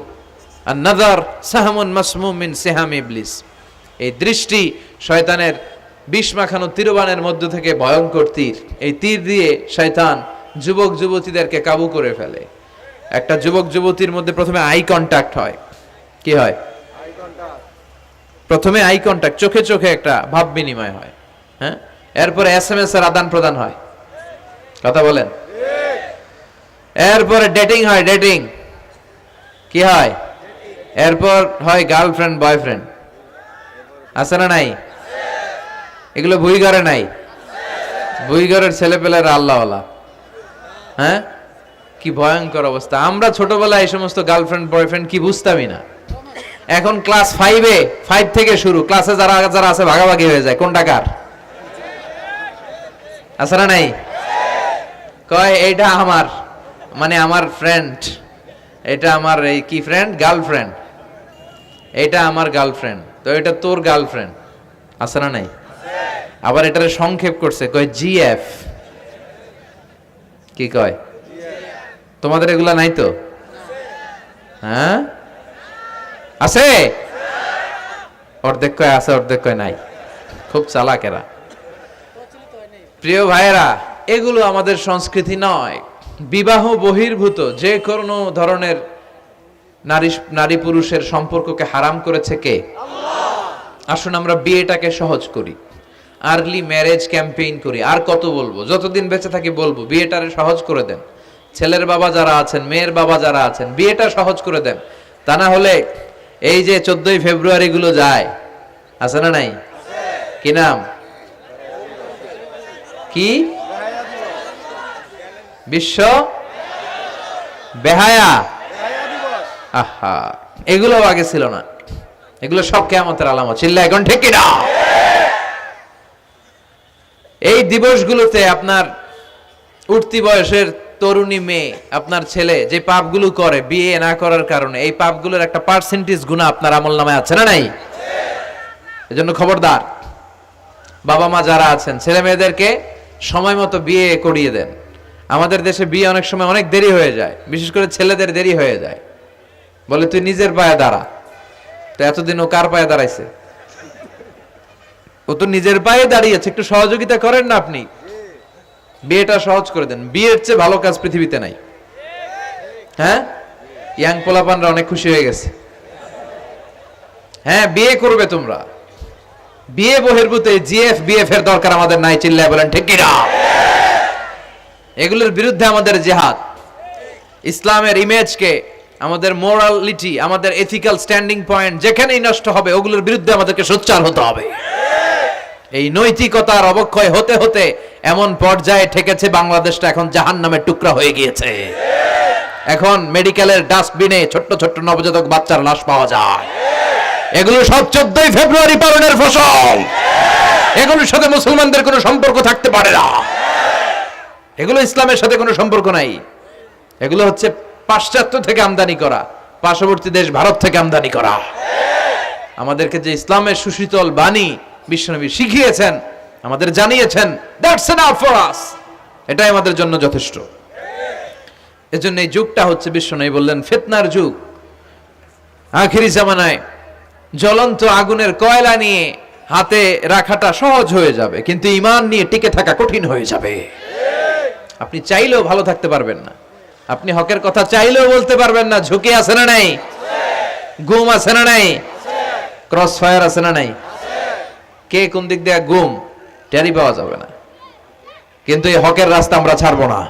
আর নাযার সাহামুন মাসমুম মিন সিহাম ইবলিস, এই দৃষ্টি শয়তানের বিষ মাখানো তীরবানের মধ্য থেকে ভয়ঙ্কর তীর। এই তীর দিয়ে শয়তান যুবক যুবতীদেরকে কাবু করে ফেলে। একটা যুবক যুবতীর মধ্যে প্রথমে আই কন্টাক্ট হয়। কি হয়? প্রথমে আই কন্টাক্ট, চোখে চোখে একটা ভাব বিনিময় হয়, হ্যাঁ। এরপরে এসএমএস এর আদান প্রদান হয়, কথা বলেন। এরপরে ডেটিং হয়, ডেটিং কি হয়? এরপর হয় গার্লফ্রেন্ড বয়ফ্রেন্ড, আছে না নাই? এগুলো ভুইঘরে নাই? ভুইঘরের ছেলেপেলেরা আল্লাহওয়ালা, হ্যাঁ। কি ভয়ঙ্কর অবস্থা। আমরা ছোটবেলায় এই সমস্ত গার্লফ্রেন্ড বয়ফ্রেন্ড কি বুঝতামই না। এখন ক্লাস 5 থেকে শুরু, ক্লাসে যারা যারা আছে ভাগাভাগি হয়ে যায়, কোনটা কার, আছে না নাই? কয় এইটা আমার, মানে আমার ফ্রেন্ড, এটা আমার এই কি ফ্রেন্ড, গার্লফ্রেন্ড, এটা আমার গার্লফ্রেন্ড, তো এটা তোর গার্লফ্রেন্ড, আছে না নাই? আবার এটারে সংক্ষেপ করছে, কয় জিএফ। কি কয়? তোমাদের এগুলা নাই তো? হ্যাঁ আছে, অর্ধেক কয় আছে, অর্ধেক কয় নাই। খুব চালাক এরা। প্রিয় ভাইয়েরা, এগুলো আমাদের সংস্কৃতি নয়। বিবাহ বহির্ভূত যে কোনো ধরনের নারী পুরুষের সম্পর্ককে হারাম করেছে কে? আল্লাহ। আসুন আমরা বিয়েটাকে সহজ করি, আর্লি ম্যারেজ ক্যাম্পেইন করি। আর কত বলবো, যতদিন বেঁচে থাকি বলবো, বিয়েটারে সহজ করে দেন। ছেলের বাবা যারা আছেন, মেয়ের বাবা যারা আছেন, বিয়েটা সহজ করে দেন। তা না হলে এই যে 14ই ফেব্রুয়ারি গুলো যায়, আছে না নাই? কি নাম? কি বিশ্ব বেহায়া? আহা, এগুলো আগে ছিল না, এগুলো সব কিয়ামতের আলামত। চিল্লায় এখন ঠিক কিনা? এই দিবসগুলোতে আপনার উঠতি বয়সের তরুণী মেয়ে, আপনার ছেলে যে পাপগুলো করে বিয়ে না করার কারণে, এই পাপগুলোর একটা পার্সেন্টেজ গুনাহ আপনার আমলনামায় আছে না নাই? এজন্য খবরদার, বাবা মা যারা আছেন ছেলে মেয়েদেরকে সময় মতো বিয়ে করিয়ে দেন। আমাদের দেশে বিয়ে অনেক সময় অনেক দেরি হয়ে যায়, বিশেষ করে ছেলেদের দেরি হয়ে যায়। বলে তুই নিজের পায়ে দাঁড়া। তো এতদিন ও কার পায়ে দাঁড়াইছে? ও তো নিজের পায়ে দাঁড়িয়েছে, একটু সহযোগিতা করেন না আপনি, বিয়েটা সহজ করে দেন। বিয়ের চেয়ে ভালো কাজ পৃথিবীতে নাই। হ্যাঁ, ইয়াং পোলাপানরা অনেক খুশি হয়ে গেছে। হ্যাঁ, বিয়ে করবে তোমরা। বিয়ে বহির্ভূতে জিএফ বিএফ এর দরকার আমাদের নাই। চিল্লায় বলেন ঠিক কিনা? এগুলোর বিরুদ্ধে আমাদের জিহাদ। ইসলামের ইমেজকে, আমাদের মোরালিটি, আমাদের এথিক্যাল স্ট্যান্ডিং পয়েন্ট যেখানেই নষ্ট হবে, ওগুলোর বিরুদ্ধে আমাদেরকে সোচ্চার হতে হবে। এই নৈতিকতার অবক্ষয় হতে হতে এমন পর্যায়ে ঠেকেছে বাংলাদেশটা এখন জাহান্নামের টুকরা হয়ে গিয়েছে। এখন মেডিকেলের ডাস্টবিনে ছোট্ট ছোট্ট নবজাতক বাচ্চার লাশ পাওয়া যায়। এগুলো সব 14ই ফেব্রুয়ারি পালনের ফসল। এগুলোর সাথে মুসলমানদের কোনো সম্পর্ক থাকতে পারে না। এগুলো ইসলামের সাথে কোনো সম্পর্ক নাই। এগুলো হচ্ছে পাশ্চাত্য থেকে আমদানি করা, পার্শ্ববর্তী দেশ ভারত থেকে আমদানি করা। আমাদেরকে যে ইসলামের সুশীতল বাণী বিশ্বনবী শিখিয়েছেন, আমাদের জানিয়েছেন, দ্যাটস এনাফ ফর আস, এটাই আমাদের জন্য যথেষ্ট। এজন্য এই যুগটা হচ্ছে, বিশ্বনবী বললেন, ফিতনার যুগ। আখিরি জামানায় জ্বলন্ত আগুনের কয়লা নিয়ে হাতে রাখাটা সহজ হয়ে যাবে, কিন্তু ঈমান নিয়ে টিকে থাকা কঠিন হয়ে যাবে। আপনি চাইলেও ভালো থাকতে পারবেন না, আপনি হকের কথা চাইলেও বলতে পারবেন না। ঝুঁকি আছে না নাই? গুম আছে না নাই? ক্রস ফায়ার আছে না নাই? কে কোন দিক দিয়ে গুম টেরি পাওয়া যাবে না, কিন্তু এই হকের রাস্তা আমরা ছাড়বো না।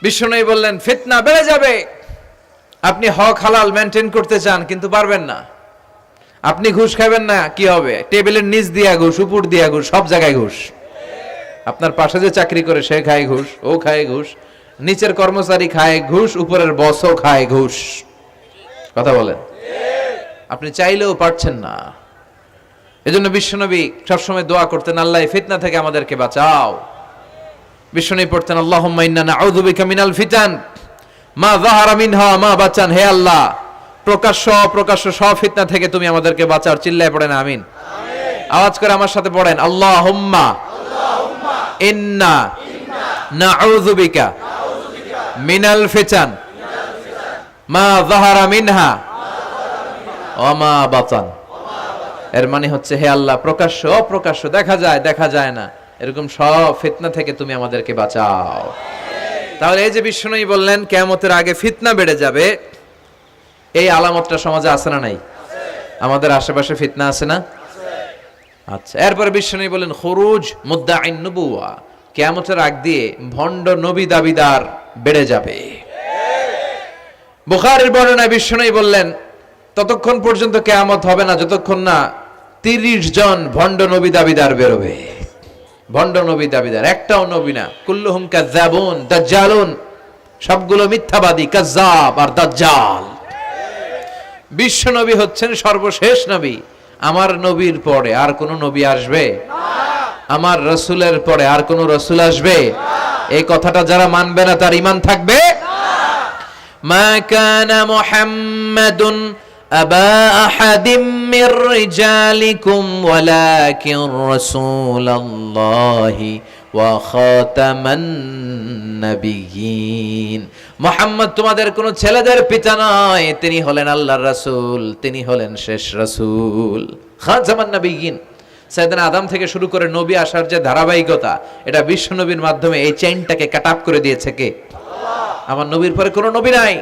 বিশ্বনবী বললেন ফিতনা বেড়ে যাবে। আপনি হক হালাল মেনটেন করতে চান কিন্তু পারবেন না। আপনি ঘুষ খাবেন না, কি হবে? টেবিলের নিচ দিয়া ঘুষ, উপর দিয়া ঘুষ, সব জায়গায় ঘুষ। আপনার পাশে যে চাকরি করে সে খায় ঘুষ, ও খায় ঘুষ, নিচের কর্মচারী খায় ঘুষ, উপরের বসও খায় ঘুষ। কথা বলেন, আপনি চাইলেও পারছেন না। এজন্য বিশ্বনবী সবসময় দোয়া করতেন, আল্লাহ ফিতনা থেকে আমাদেরকে বাঁচাও। বিশ্বনবী পড়তেন, আল্লাহুম্মা ইন্না নাউযু বিকা মিনাল ফিতান মা যাহারা মিনহা মা বাচান। হে আল্লাহ, প্রকাশ্য অপ্রকাশ্য সব ফিতনা থেকে তুমি আমাদেরকে বাঁচাও। চিল্লায় পড়েন আমিন। আওয়াজ করে আমার সাথে পড়েন, আল্লাহুম্মা ইন্না নাউযু বিকা মিনাল ফিতান মা যাহারা মিনহা ওয়া মা বাচান। এর মানে হচ্ছে, হে আল্লাহ, প্রকাশ্য অপ্রকাশ্য, দেখা যায় দেখা যায় না, এরকম সব ফিতনা থেকে তুমি আমাদেরকে বাঁচাও। তাহলে এই যে বিশ্বনবী বললেন কিয়ামতের আগে ফিতনা বেড়ে যাবে, এই আলামতটা সমাজে আছে না নাই? আমাদের আশেপাশে ফিতনা আছে না? আচ্ছা, এরপরে বিশ্বনবী বললেন খুরুজ মুদ্দাঈন নবুওয়া, কিয়ামতের আগ দিয়ে ভণ্ড নবী দাবিদার বেড়ে যাবে। বুখারীর বর্ণনায় বিশ্বনবী বললেন, ততক্ষণ পর্যন্ত কিয়ামত হবে না যতক্ষণ না 30 জন ভণ্ড নবী দাবিদার বেরোবে। ভণ্ড নবী দাবিদার, একটাও নবী না। কুল্লুহুম কাযযাবুন দাজ্জালুন, সবগুলো মিথ্যাবাদী, কাযযাব আর দাজ্জাল। বিশ্ব নবী হচ্ছেন সর্বশেষ নবী। আমার নবীর পরে আর কোন নবী আসবে না, আমার রাসূলের পরে আর কোন রাসূল আসবে না। এই কথাটা যারা মানবে না তার ঈমান থাকবে না। মা কানা মুহাম্মাদুন আবা আহাদিম মির রিজালিকুম ওয়ালাকিন রাসূলুল্লাহি ওয়া খাতামান নাবিয়্যিন। মুহাম্মদ তোমাদের কোন ছেলেদের পিতা নয়, তিনি হলেন আল্লাহর রাসূল, তিনি হলেন শেষ রাসূল। খাতামান নাবিয়্যিন, সাইয়েদনা আদম থেকে শুরু করে নবী আসার যে ধারাবাহিকতা, এটা বিশ্ব নবীর মাধ্যমে এই চেইনটাকে কাট আপ করে দিয়েছে কে? আল্লাহ। আমার নবীর পরে কোনো নবী নাই।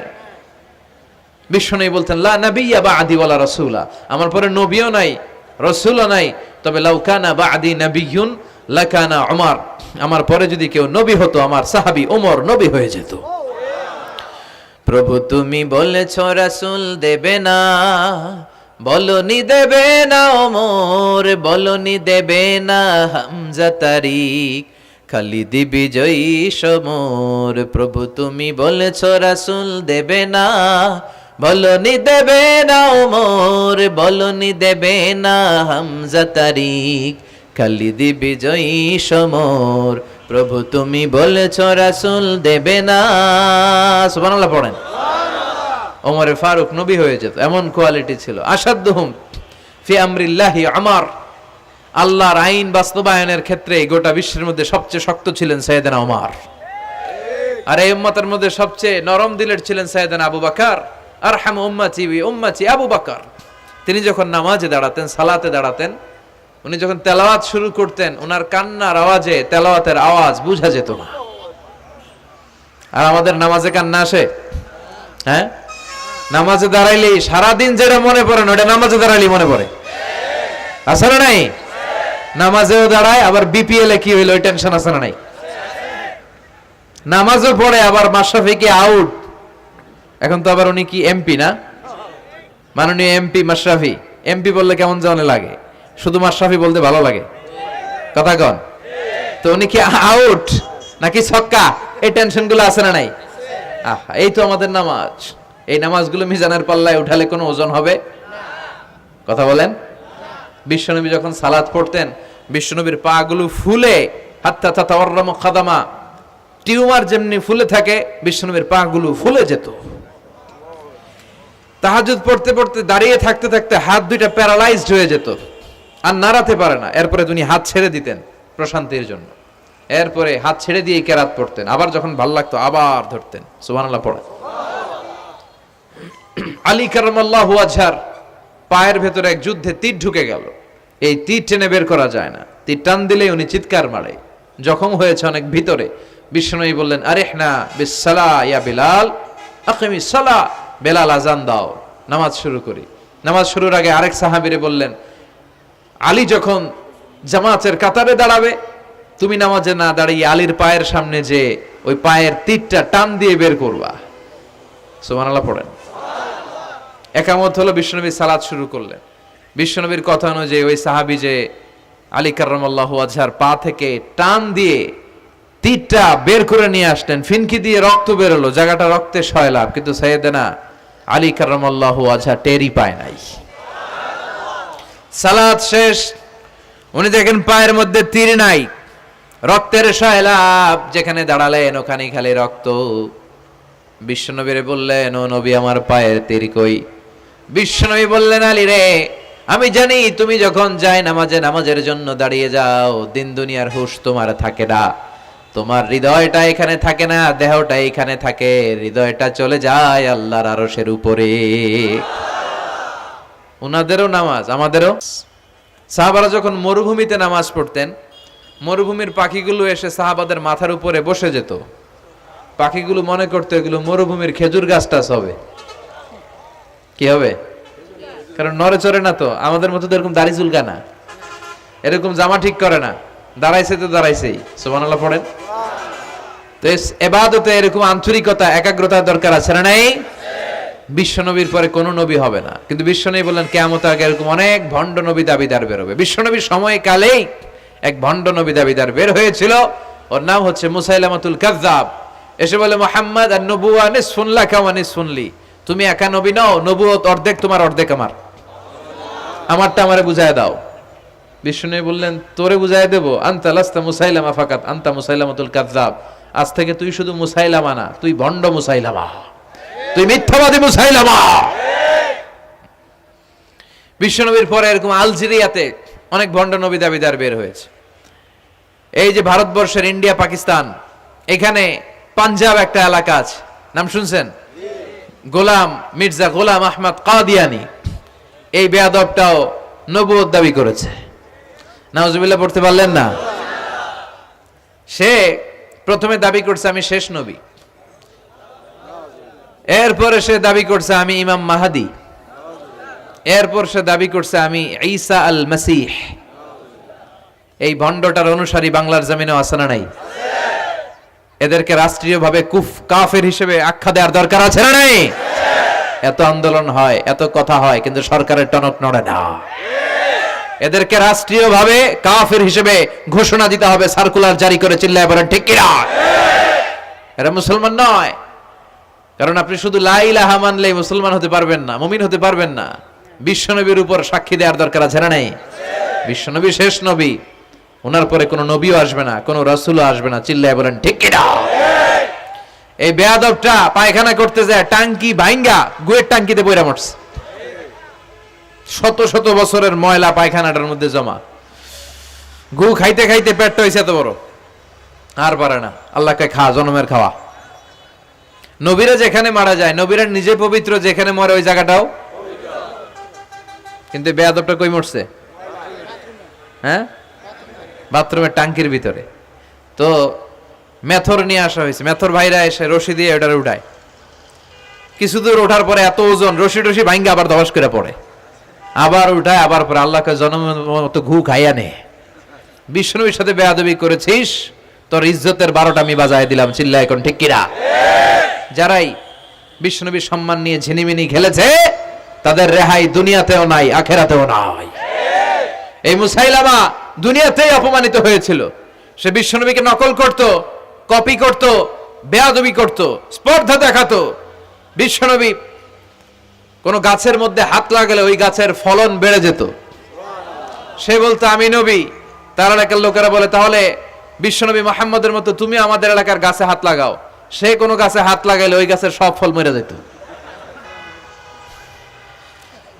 বিশ্বনবী বলতেন, লা নাবিয়্যা বা'দি ওয়ালা রাসূলা, আমার পরে নবীও নাই, রাসূলও নাই, তবে লাউ কানা বা'দি নাবিয়্যুন লাকানা উমর, আমার পরে যদি কেউ নবী হতো আমার সাহাবী ওমর নবী হয়ে যেত। প্রভু তুমি বলেছ রাসূল দেবে না, বলনি দেবে না ওমর, বলনি দেবে না হামজা তারিক, খালিদ বিজয়ী সমর। প্রভু তুমি বলেছ রাসূল দেবে না, বলনি দেবে না ওমর, বলনি দেবে না হামজা তারিক, খালিদ বিজয়ী সমর। প্রভু তুমি বলেছ রাসূল দেবে না। সুবহানাল্লাহ পড়েন। ওমরে ফারুক নবী হয়ে যেত, এমন কোয়ালিটি ছিল। আসাদুহুম ফি আমরিল্লাহি আমার, আল্লাহর আইন বাস্তবায়নের ক্ষেত্রে গোটা বিশ্বের মধ্যে সবচেয়ে শক্ত ছিলেন সাইয়েদনা ওমর। আর এই উম্মতের মধ্যে সবচেয়ে নরম দিলের ছিলেন সাইয়েদনা আবু বকর। আরহাম উম্মতি বি উম্মতি আবু বকর। তিনি যখন নামাজে দাঁড়াতেন, সালাতে দাঁড়াতেন, উনি যখন তেলাওয়াত শুরু করতেন, ওনার কান্নার আওয়াজে তেলাওয়াতের আওয়াজ বোঝা যেত না। আর আমাদের নামাজে কান্না আসে? হ্যাঁ, নামাজে দাঁড়াইলেই সারাদিন যেটা মনে পড়ে না ওটা নামাজে দাঁড়াইলেই মনে পড়ে। আছে না নাই? নামাজেও দাঁড়ায়, আবার বিপিএল এ কি হইলো ওই টেনশন আছে না নাই? নামাজও পড়ে, আবার মাশরাফি কি আউট, এখন তো আবার উনি কি এমপি না, মাননীয় এমপি মাশরাফি। এমপি বললে কেমন জানে লাগে, শুধু মাশরাফি বলতে ভালো লাগে, কথা কন। তো উনি কি আউট নাকি ছক্কা, এই টেনশন গুলো আছে না নাই? আহা, এই তো আমাদের নামাজ। এই নামাজগুলো মিজানের পাল্লায় উঠালে কোনো ওজন হবে? কথা বলেন। বিশ্বনবী যখন সালাত পড়তেন, বিশ্বনবীর পা গুলো ফুলে, হাত্তা তাতাওয়াররামু খাদামা, টিউমার যেমনি ফুলে থাকে, বিশ্বনবীর পা গুলো ফুলে যেত। তাহাজ্জুদ পড়তে পড়তে দাঁড়িয়ে থাকতে থাকতে হাত দুইটা প্যারালাইজড হয়ে যেত, আর নাড়াতে পারে না। এরপরে তিনি হাত ছেড়ে দিতেন প্রশান্তির জন্য, এরপরে হাত ছেড়ে দিয়ে কেরাত পড়তেন, আবার যখন ভাল লাগতো আবার ধরতেন। সুবহানাল্লাহ পড়ে। আলী কারামাল্লাহু ওয়াজহার পায়ের ভেতরে এক যুদ্ধে তীর ঢুকে গেল। এই তীর টেনে বের করা যায় না, তীর টান দিলেই উনি চিৎকার মারে, জখম হয়েছে অনেক ভিতরে। বিশ্বনবী বললেন, আরিহনা বিসসালা ইয়া বিলাল, আকিমিস সালা, বেলাল আজান দাও, নামাজ শুরু করি। নামাজ শুরুর আগে আরেক সাহাবীরে বললেন, আলী যখন জামাতের কাতারে দাঁড়াবে, তুমি নামাজে না দাঁড়িয়ে আলীর পায়ের সামনে যে ওই পায়ের তীরটা টান দিয়ে বের করবা। সুবহানাল্লাহ পড়েন। একামত হলো, বিশ্বনবী সালাত শুরু করলেন। বিশ্বনবীর কথা অনুযায়ী ওই সাহাবী যে আলী কারামাল্লাহু ওয়াজহার পা থেকে টান দিয়ে তীরটা বের করে নিয়ে আসলেন, ফিনকি দিয়ে রক্ত বেরোলো, জায়গাটা রক্তে সয়লাভ, কিন্তু সাইয়েদনা আলী কারামাল্লাহু ওয়াজহা টেরই পায় নাই। সালাত শেষ, উনি দেখেন পায়ের মধ্যে তীর নাই, রক্তের সয়লাভ, যেখানে দাঁড়ালেন ওখানে খালি রক্ত। বিশ্বনবীরে বললেন, ও নবী আমার পায়ের তীর কই? বিশ্বনবী বললেন, আলী রে, আমি জানি তুমি যখন যায় নামাজে নামাজের জন্য দাঁড়িয়ে যাও, দিন দুনিয়ার হুঁশ তোমার থাকে না, তোমার হৃদয়টা এখানে থাকে না, দেহটা এখানে থাকে, হৃদয়টা চলে যায় আল্লাহর আরশের উপরে। উনাদেরও নামাজ, আমাদেরও। সাহাবারা যখন মরুভূমিতে নামাজ পড়তেন, মরুভূমির পাখিগুলো এসে সাহাবাদের মাথার উপরে বসে যেত। পাখিগুলো মনে করতো এগুলো মরুভূমির খেজুর গাছটা হবে। কি হবে? কারণ নড়ে চড়ে না তো, আমাদের মতো তো এরকম দাড়ি চুলকা না, এরকম জামা ঠিক করে না, দাঁড়াইছে তো দাঁড়াইছেই। সুবহানাল্লাহ পড়েন। তো ইবাদতে এরকম আন্তরিকতা, একাগ্রতার দরকার আছে না নাই? বিশ্বনবীর পরে কোন নবী হবে না, কিন্তু বিশ্বনবী বললেন কিয়ামতের আগে এরকম অনেক ভণ্ড নবী দাবিদার বের হবে। বিশ্বনবীর সময়কালেই এক ভণ্ড নবী দাবিদার বের হয়েছিল, ওর নাম হচ্ছে মুসাইলামাতুল কাযযাব। এসে বলে, মুহাম্মদ আন-নবুওয়া নিসফুন লাকা ওয়া নিসফুন লি, তুমি একা নবী নও, নবুয়ত অর্ধেক তোমার অর্ধেক আমার, আমারটা আমারে বুঝায় দাও। বিষ্ণু বললেন, তোরে বুঝায় দেবো? আনতা লাস্তা মুসাইলামা ফাকাত, আনতা মুসাইলামাতুল কাযযাব, আজ থেকে তুই শুধু মুসাইলামা না, তুই ভণ্ড মুসাইলামা, তুই মিথ্যাবাদী মুসাইলামা। বিশ্বনবীর পরে এরকম আলজেরিয়াতে অনেক ভণ্ড নবী দাবিদার বের হয়েছে। এই যে ভারতবর্ষের ইন্ডিয়া পাকিস্তান, এখানে পাঞ্জাব একটা এলাকা আছে, নাম শুনছেন? গোলাম মির্জা গোলাম আহমদ কাদিয়ানি, এই বেয়াদবটাও নবুয়ত দাবি করেছে। নাউজুবিল্লাহ পড়তে পারলেন না? সে প্রথমে দাবি করছে আমি শেষ নবী, এরপরে সে দাবি করছে আমি ইমাম মাহাদি, এরপর সে দাবি করছে আমি ঈসা আল মাসিহ। এই ভণ্ডটার অনুসারী বাংলার জমিনে আছে না নাই? এদেরকে রাষ্ট্রীয়ভাবে কাফের হিসেবে আখ্যা দেওয়ার দরকার আছে না নাই? এত আন্দোলন হয়, এত কথা হয়, কিন্তু সরকারের টনক নড়ে না। এদেরকে রাষ্ট্রীয়ভাবে কাফের হিসেবে ঘোষণা দিতে হবে, সার্কুলার জারি করে চিল্লায় বলেন ঠিক কিনা? এরা মুসলমান নয়। কারণ আপনি শুধু লা ইলাহা মানলেই মুসলমান হতে পারবেন না, মুমিন হতে পারবেন না। বিশ্বনবীর উপর সাক্ষী দেওয়ার দরকার আছে না নাই? বিশ্বনবী শেষ নবী, ওনার পরে কোনো নবীও আসবে না, কোনো রাসূলও আসবে না। চিল্লায় বলেন ঠিক কিনা? এই বেয়াদবটা পায়খানা করতে যায় টাঙ্কি ভাঙ্গা গুয়ের টাঙ্কিতে পয়রা মরছে। শত শত বছরের ময়লা পায়খানাটার মধ্যে জমা, গু খাইতে খাইতে পেটটা হয়েছে এত বড়, আর পারে না। আল্লাহকে খা, জনমের খাওয়া। নবীরা যেখানে মারা যায়, নবীরা নিজে পবিত্র, যেখানে মরে ওই জায়গাটাও, কিন্তু বেয়াদবটা কই মরছে? হ্যাঁ, বাথরুমের টাঙ্কির ভিতরে। তো মেথর নিয়ে আসা হয়েছে, মেথর ভাইরা এসে রশি দিয়ে ওটারে উঠায়। কিছু দূর ওঠার পরে এত ওজন, রশি টশি ভাঙ্গে আবার ধস করে পড়ে, আবার উঠায়, আবার পরে আল্লাহকে জনমের মতো ঘু খাইয়া নে। বিষ্ণুর সাথে বেয়াদবি করেছিস, তোর ইজ্জতের 12টা আমি বাজায় দিলাম। চিল্লা এখন ঠিক কিনা? যারাই বিষ্ণুনবীর সম্মান নিয়ে ঝিনিমিনি খেলেছে, তাদের রেহাই দুনিয়াতেও নাই, আখেরাতেও নাই। এই মুসাইলামা দুনিয়াতেই অপমানিত হয়েছিল। সে বিষ্ণুনবীকে নকল করত, কপি করত, বেয়াদবি করত, স্পর্ধা দেখাতো। বিশ্বনবী কোন গাছের মধ্যে হাত লাগালে ওই গাছের ফলন বেড়ে যেত। সে বলতো আমি নবী। তার এলাকার লোকেরা বলে তাহলে বিশ্বনবী মুহাম্মদের মতো তুমি আমাদের এলাকার গাছে হাত লাগাও। সে কোনো গাছে হাত লাগাইলে ওই গাছের সব ফল মরে যেত।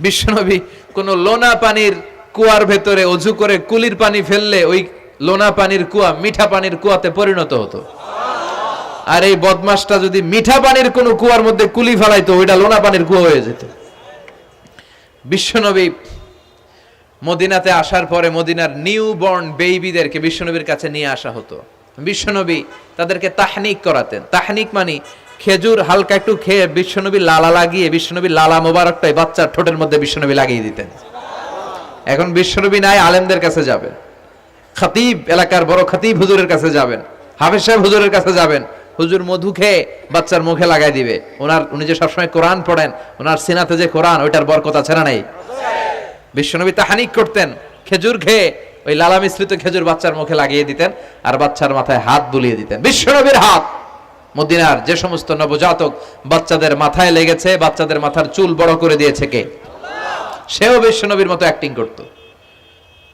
বিশ্বনবী কোন লোনা পানির কুয়ার ভেতরে অজু করে কুলির পানি ফেললে ওই লোনা পানির কুয়া মিঠা পানির কুয়াতে পরিণত হতো। আর এই বদমাসটা যদি মিঠা পানির কোন কুয়ার মধ্যে কুলি ফেলাইতো, ওইটা লোনা পানির কুয়া হয়ে যেত। বিশ্বনবী মদিনাতে আসার পরে মদিনার নিউ বর্ন বেবিদেরকে বিশ্বনবীর কাছে নিয়ে আসা হতো। বিশ্বনবী তাদেরকে তাহনিক করাতেন। তাহনিক মানে খেজুর হালকা একটু খেয়ে বিশ্বনবী লালা লাগিয়ে বিশ্বনবী লালা মোবারকটাই বাচ্চার ঠোঁটের মধ্যে বিশ্বনবী লাগিয়ে দিতেন। এখন বিশ্বনবী নাই, আলেমদের কাছে যাবেন, খতিব এলাকার বড় খতিব হুজুরের কাছে যাবেন, হাফেজ সাহেব হুজুরের কাছে যাবেন। হুজুর মধু খেয়ে বাচ্চার মুখে লাগাই দিবে। উনি যে সবসময় কোরআন পড়েন, ওনার সিনাতে যে কোরআন, ওইটার বরকত আছে না নাই? বিশ্বনবী তাহনিক করতেন, খেজুর খেয়ে ওই লালা মিশ্রিত খেজুর বাচ্চার মুখে লাগিয়ে দিতেন, আর বাচ্চার মাথায় হাত বুলিয়ে দিতেন। বিশ্বনবীর হাত মদিনার যে সমস্ত নবজাতক বাচ্চাদের মাথায় লেগেছে, বাচ্চাদের মাথার চুল বড় করে দিয়েছে কে? সেও বিশ্বনবীর মতো অ্যাক্টিং করত।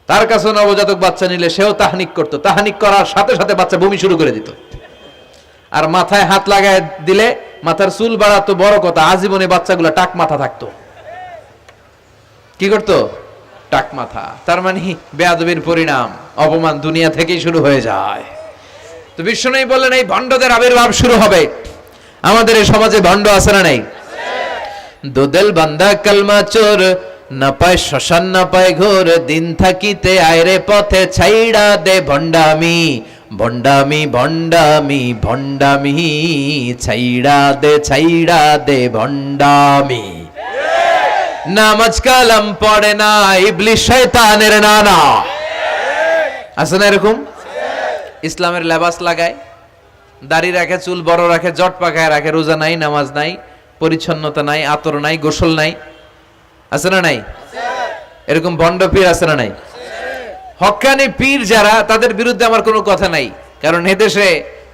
তার কাছে নবজাতক বাচ্চা নিলে সেও তাহনিক করত। তাহনিক করার সাথে সাথে বাচ্চা বমি শুরু করে দিত। আর মাথায় হাত লাগায় দিলে মাথার চুল বাড়াতো, বড় কথা, আজীবনে বাচ্চাগুলো টাক মাথা থাকতো। কি করতো? টাক মাথা। তার মানে বেয়াদবির পরিণাম, অপমান দুনিয়া থেকেই শুরু হয়ে যায়। তো বিশ্বনবী বললেন এই ভণ্ডদের আবির্ভাব শুরু হবে। আমাদের এই সমাজে ভণ্ড আছে না নাই? দুদেল বান্দা কালমা চোর, না পায় শ্মশান না পায় ঘোর, দিন থাকিতে আয়রে পথে ছাইড়া দে ভণ্ডামি, ভণ্ডামি ভণ্ডামি ভণ্ডামি, ছাইড়া দে ভণ্ডামি। নামাজ কালাম পড়ে না, ইবলিশ শয়তানের নানা। আছে না এরকম? ইসলামের লেবাস লাগায়, দাড়ি রাখে, চুল বড় রাখে, জট পাকায় রাখে, রোজা নাই, নামাজ নাই, পরিচ্ছন্নতা নাই, আতর নাই, গোসল নাই। আছে না নাই? এরকম ভণ্ড পীর আছে না নাই? হক্কানি পীর যারা, তাদের বিরুদ্ধে আমার কোনো কথা নাই। কারণ এদেশে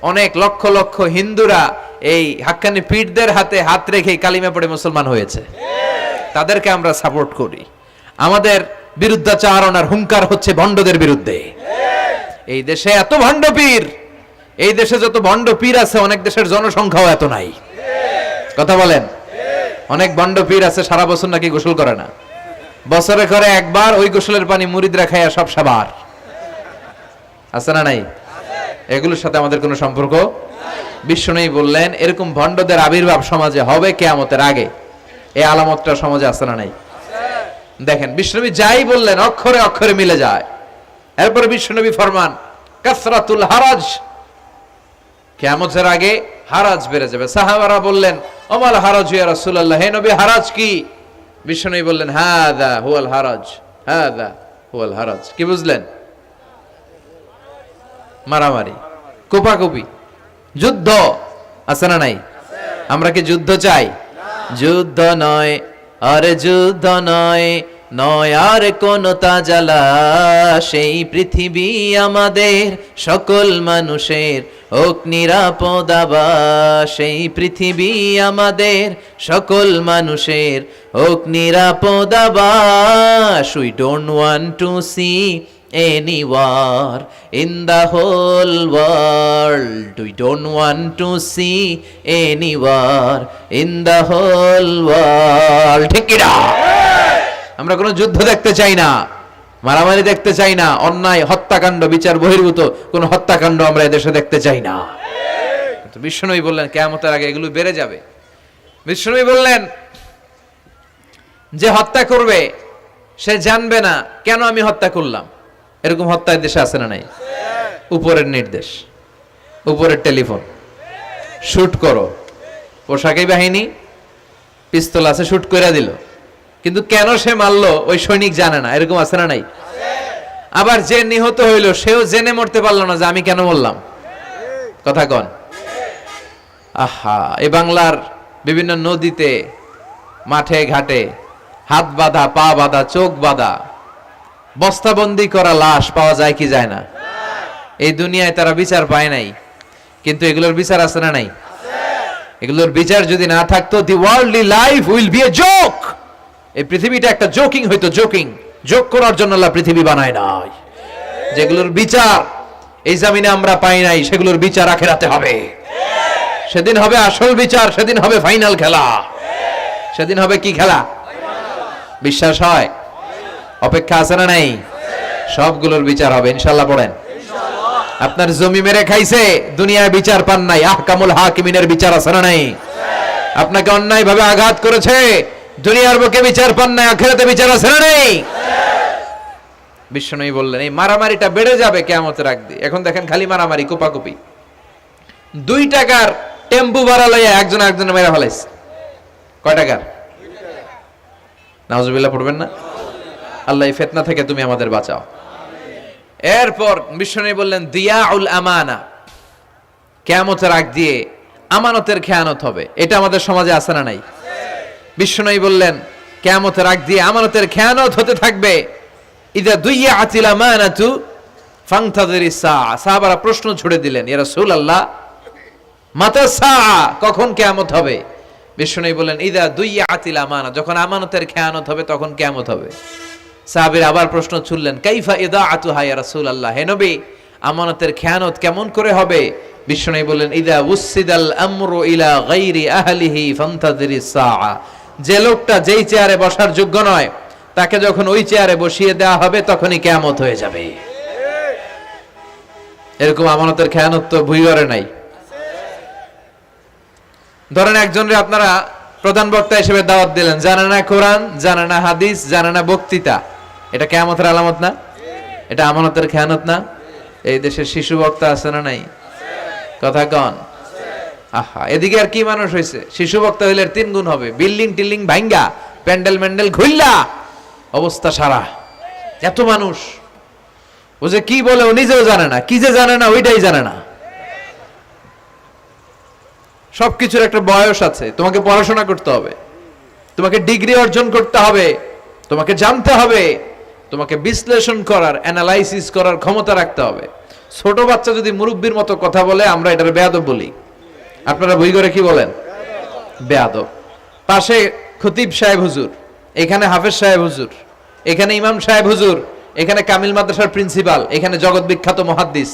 অনেক লক্ষ লক্ষ হিন্দুরা এই হাক্কানি পীরদের হাতে হাত রেখে কালিমা পড়ে মুসলমান হয়েছে। তাদেরকে আমরা সাপোর্ট করি। আমাদের বিরুদ্ধাচারণার হুঙ্কার হচ্ছে ভণ্ডদের বিরুদ্ধে। এই দেশে এত ভণ্ড পীর, এই দেশে যত ভণ্ড পীর আছে, অনেক দেশের জনসংখ্যাও এত নাই। কথা বলেন? অনেক ভণ্ড পীর আছে সারা বছর নাকি গোসল করে না, বছরে করে একবার, ওই গোসলের পানি মুরিদরা খায় সব সাবার। আছে না নাই? এগুলোর সাথে আমাদের কোনো সম্পর্ক। বিশ্বনবী বললেন এরকম ভণ্ডদের আবির্ভাব সমাজে হবে কিয়ামতের আগে। এই আলামতটা সমাজে আছে না নাই? দেখেন বিশ্বনবী যাই বললেন অক্ষরে অক্ষরে মিলে যায়। এরপরে বিশ্বনবী ফরমান কাসরাতুল হারাজ, কিয়ামতের আগে হারাজ বেড়ে যাবে। সাহাবারা বললেন ওমাল হারাজ ইয়া রাসূলুল্লাহ, হে নবী হারাজ কি? বিশ্বনবী বললেন হাদা হুয়াল হারাজ, হাদা হুয়াল হারাজ। কি বুঝলেন? মারামারি, কোপাকুপি, যুদ্ধ। আছে না নাই? আমরা কি যুদ্ধ চাই? যুদ্ধ নয় আর যুদ্ধ নয়, নয় আর কোন তাজালা, সেই পৃথিবী আমাদের সকল মানুষের হোক নিরাপদ আবাস, সেই পৃথিবী আমাদের সকল মানুষের হোক নিরাপদ আবাস। We don't want to see any war in the whole world. We don't want to see any war in the whole world. ঠিক কি না? আমরা কোনো যুদ্ধ দেখতে চাই না, মারামারি দেখতে চাই না, অন্যায় হত্যাকাণ্ড বিচার বহির্ভূত কোন হত্যাকাণ্ড আমরা এদেশে দেখতে চাই না। কিন্তু বিশ্বনবী বললেন কিয়ামতের আগে এগুলো বেড়ে যাবে। বিশ্বনবী বললেন যে হত্যা করবে সে জানবে না কেন আমি হত্যা করলাম। এরকম হত্যা দেশে আছে না নাই? উপরের নির্দেশ, উপরের টেলিফোন, শুট করো, পোশাকি বাহিনী পিস্তল আছে, শুট করে দিল, কিন্তু কেন সে মারলো ওই সৈনিক জানে না। এরকম আছে না নাই? আবার যে নিহত হইল সেও জেনে মরতে পারলো না যে আমি কেন মরলাম। কথা কন। আহা, এই বাংলার বিভিন্ন নদীতে, মাঠে ঘাটে হাত বাঁধা, পা বাঁধা, চোখ বাঁধা, বস্তাবন্দি করা লাশ পাওয়া যায় কি যায় না? এই দুনিয়ায় তারা বিচার পায় নাই, কিন্তু এগুলোর বিচার আছে না নাই? এগুলোর বিচার যদি না থাকতো, the worldly life will be a joke. এই পৃথিবীটা একটা জোকিং হইতো, জোকিং। জোক করার জন্য আল্লাহ পৃথিবী বানায় নাই। যেগুলোর বিচার এই জমিনে আমরা পাই নাই, সেগুলোর বিচার আখিরাতে হবে। সেদিন হবে আসল বিচার, সেদিন হবে ফাইনাল খেলা। সেদিন হবে কি খেলা? বিশ্বাস হয়? অপেক্ষা আছে না নাই? সবগুলোর বিচার হবে ইনশাআল্লাহ। পড়েন। আপনার জমি মেরে খাইছে, দুনিয়ায় বিচার পান নাই, আহকামুল হাকিমিনের বিচার আছে না নাই? আপনাকে অন্যায় ভাবে আঘাত করেছে, দুনিয়ার বুকে বিচার পান নাই, আখিরাতে বিচার আছে না নাই? বিশ্বনবী বললেন এই মারামারিটা বেড়ে যাবে কিয়ামতের আগ দিয়ে। এখন দেখেন খালি মারামারি, কোপাকুপি। 2 টাকার টেম্পু ভাড়া লইয়া একজন একজনের মেরে ফেলাইছে। কয় টাকার? নাউজুবিল্লাহ পড়বেন না? আল্লাহ এই ফিতনা থেকে তুমি আমাদের বাঁচাও। এরপর বিশ্বনবী বললেন দিয়াউল আমানা, কিয়ামতের আগ দিয়ে আমানতের খেয়ানত হবে। এটা আমাদের সমাজে আছে না নাই? বিশ্বনবী বললেন কিয়ামতের আগ দিয়ে আমানতের খেয়ানত হতে থাকবে। ইদা দুইয়াতিল আমানাতু ফান্তাযিরিস সাআ। সাহাবারা প্রশ্ন ছুড়ে দিলেন, ইয়া রাসূলুল্লাহ মাতা সাআ, কখন কিয়ামত হবে? বিশ্বনবী বললেন ইদা দুইয়াতিল আমানা, যখন আমানতের খেয়ানত হবে তখন কিয়ামত হবে। সাহাবীরা আবার প্রশ্ন ছুড়লেন, কাইফা ইদাআতুহা ইয়া রাসূলুল্লাহ, হে নবী আমানতের খেয়ানত কেমন করে হবে? বিশ্বনবী বললেন ইদা উসিদাল আমরু ইলা গায়রি আহলিহি ফান্তাযিরিস সাআ, যে লোকটা যেই চেয়ারে বসার যোগ্য নয় তাকে যখন ওই চেয়ারে বসিয়ে দেওয়া হবে তখনই কিয়ামত হয়ে যাবে। এরকম আমানতের খেয়ানত তো ভুইগরে নাই। ধরেন একজনরে আপনারা প্রধান বক্তা হিসেবে দাওয়াত দিলেন, জানে না কোরআন, জানে না হাদিস, জানে না বক্তৃতা, এটা কিয়ামতের আলামত না? এটা আমানতের খেয়ানত না? এই দেশের শিশু বক্তা আছে না নাই? কথা কন। আহা, এদিকে আর কি মানুষ হয়েছে? শিশু বক্তা হইলে 3 গুণ হবে। বিল্ডিং টিল্ডিং ভাঙ্গা, প্যান্ডেল ম্যান্ডেল ঘুরলা, অবস্থা সারা। এত মানুষ, ও যে কি বলে ও নিজেও জানে না, কি যে জানে না ওইটাই জানে না। সবকিছুর একটা বয়স আছে। তোমাকে পড়াশোনা করতে হবে, তোমাকে ডিগ্রি অর্জন করতে হবে, তোমাকে জানতে হবে, তোমাকে বিশ্লেষণ করার, অ্যানালাইসিস করার ক্ষমতা রাখতে হবে। ছোট বাচ্চা যদি মুরব্বির মতো কথা বলে আমরা এটার বেয়াদব বলি। আপনারা বই করে কি বলেন? বেয়াদব। পাশে খতিব সাহেব হুজুর, এখানে হাফেজ সাহেব হুজুর, এখানে ইমাম সাহেব হুজুর, এখানে কামিল মাদ্রাসার প্রিন্সিপাল, এখানে জগৎ বিখ্যাত মুহাদ্দিস,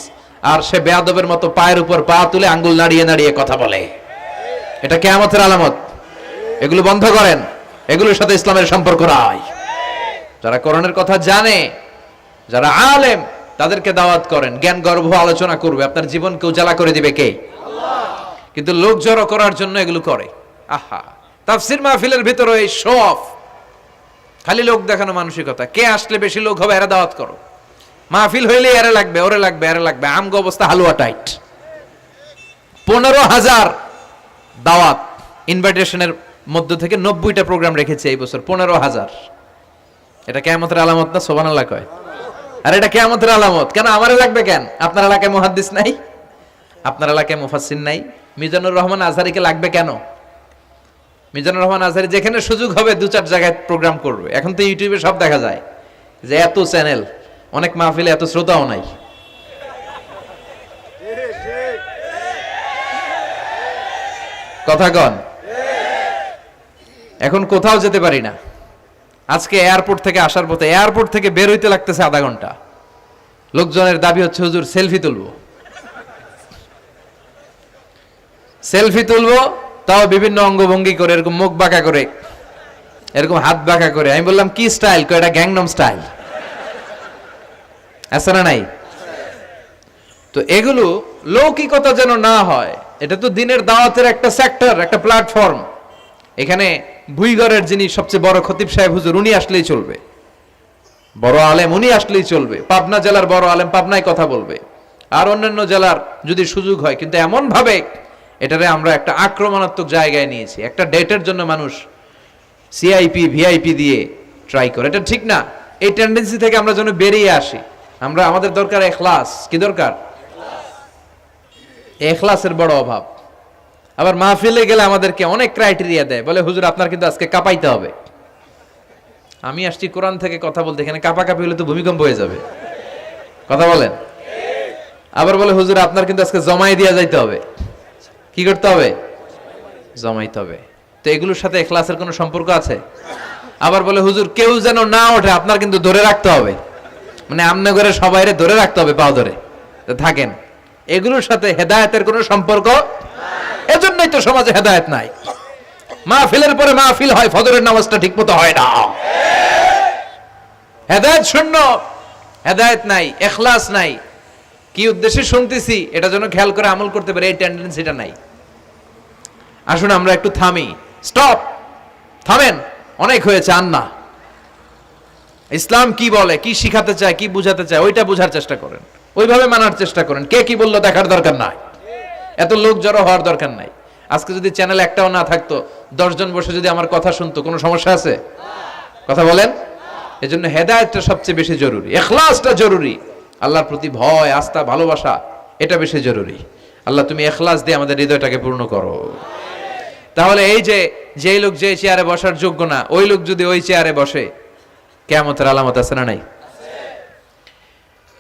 আর সে বেয়াদবের মতো পায়ের উপর পা তুলে আঙ্গুল নাড়িয়ে নাড়িয়ে কথা বলে। এটা কিয়ামতের আলামত। এগুলো বন্ধ করেন, এগুলোর সাথে ইসলামের সম্পর্ক নাই। যারা কোরআনের কথা জানে, যারা আলেম, তাদেরকে দাওয়াত করেন, জ্ঞান গর্ভ আলোচনা করবে, আপনার জীবনকে উজালা করে দিবে কে? আল্লাহ। কিন্তু লোক জড়ো করার জন্য এগুলো করে। আহা, তাফসীর মাহফিলের ভিতরে এই শো অফ, খালি লোক দেখানো মানসিকতা। কে আসলে বেশি লোক হবে এরা দাওয়াত করো। মাহফিল হইলে এরা লাগবে, ওরে লাগবে, এরা লাগবে। আমগো অবস্থা হালুয়া টাইট। 15,000 দাওয়াত ইনভাইটেশনের মধ্য থেকে 90টা প্রোগ্রাম রেখেছে এই বছর। 15,000। এটা কিয়ামতের আলামত না? সুবহানাল্লাহ কয়। আর এটা কিয়ামতের আলামত। কেন আমারে লাগবে কেন? আপনার এলাকায় মুহাদ্দিস নাই? আপনার এলাকায় মুফাসসির নাই? মিজানুর রহমান আজহারীকে লাগবে কেন? মিজানুর রহমান আজহারী যেখানে সুযোগ হবে 2-4 জায়গায় প্রোগ্রাম করবে। এখন তো ইউটিউবে সব দেখা যায় যে এত চ্যানেল, অনেক মাহফিলে এত শ্রোতাও নাই। কথা কন, এখন কোথাও যেতে পারি না। আজকে এয়ারপোর্ট থেকে আসার পথে, এয়ারপোর্ট থেকে বের হইতে লাগতেছে আধা ঘন্টা। লোকজনের দাবি হচ্ছে হুজুর সেলফি তুলবো, সেলফি তুলবো, তাও বিভিন্ন অঙ্গভঙ্গি করে, এরকম মুখ বাঁকা করে, এরকম হাত বাঁকা করে। আমি বললাম কি স্টাইল? এটা গ্যাংনম স্টাইল, আছে না নাই? তো এগুলো লৌকিকতা যেন না হয়। এটা তো দিনের দাওয়াতের একটা সেক্টর, একটা প্ল্যাটফর্ম। এখানে ভুইগড়ের যিনি সবচেয়ে বড় খতিব সাহেব হুজুর, উনি আসলেই চলবে, বড় আলেম উনি আসলেই চলবে, পাবনা জেলার বড় আলেম পাবনায় কথা বলবে, আর অন্যান্য জেলার যদি সুযোগ হয়। কিন্তু এমন ভাবে এটারে আমরা একটা আক্রমণাত্মক জায়গায় নিয়েছি। একটা ডেটের জন্য মানুষ সিআইপি ভিআইপি দিয়ে ট্রাই করে, এটা ঠিক না। এই টেন্ডেন্সি থেকে আমরা যেন বেরিয়ে আসি। আমরা, আমাদের দরকার এখলাস। কি দরকার? এখলাসের বড় অভাব। আবার মাহফিলে গেলে আমাদেরকে অনেক ক্রাইটেরিয়া দেয়, বলে হুজুর আপনার কিন্তু আজকে কাঁপাইতে হবে। আমি আসছি কোরআন থেকে কথা বলতে, এখানে কাঁপাকাঁপি হলে তো ভূমিকম্প হয়ে যাবে। কথা বলেন। আবার বলে হুজুর আপনার কিন্তু আজকে জমাই দিয়া যাইতে হবে। কি করতে হবে? জমাইতে হবে। তো এগুলোর সাথে ইখলাসের কোনো সম্পর্ক আছে? আবার বলে হুজুর কেউ যেন না ওঠে, আপনার কিন্তু ধরে রাখতে হবে, মানে আমনে করে সবাইরে ধরে রাখতে হবে, পাও ধরে থাকেন। এগুলোর সাথে হেদায়েতের কোনো সম্পর্ক। এজন্যই তো সমাজে হেদায়েত নাই। মাহফিলের পরে মাহফিল হয়, ফজরের নামাজটা ঠিকমতো হয় না। হেদায়েত শূন্য, হেদায়েত নাই, ইখলাস নাই। কি উদ্দেশ্যে শুনতেছি এটা যেন খেয়াল করে আমল করতে পারে, এই টেন্ডেন্সিটা নাই। আসুন আমরা একটু থামি। স্টপ, থামেন, অনেক হয়েছে। আন্না ইসলাম কি বলে, কি শিখাতে চায়, কি বুঝাতে চায়, ওইটা বুঝার চেষ্টা করেন, ওইভাবে মানার চেষ্টা করেন। কে কি বললো দেখার দরকার নাই, এত লোক জড়ো হওয়ার দরকার নাই। আজকে যদি চ্যানেল একটাও না থাকতো, 10 জন বসে যদি আমার কথা শুনতো, কোনো সমস্যা আছে? কথা বলেন। এজন্য হেদায়েতটা সবচেয়ে বেশি জরুরি, ইখলাসটা জরুরি, আল্লাহর প্রতি ভয়, আস্থা, ভালোবাসা, এটা বেশি জরুরি। আল্লাহ তুমি ইখলাস দিয়ে আমাদের হৃদয়টাকে পূর্ণ করো। তাহলে এই যে যেই লোক যে চেয়ারে বসার যোগ্য না, ওই লোক যদি ওই চেয়ারে বসে, কিয়ামতের আলামত আছে না নাই?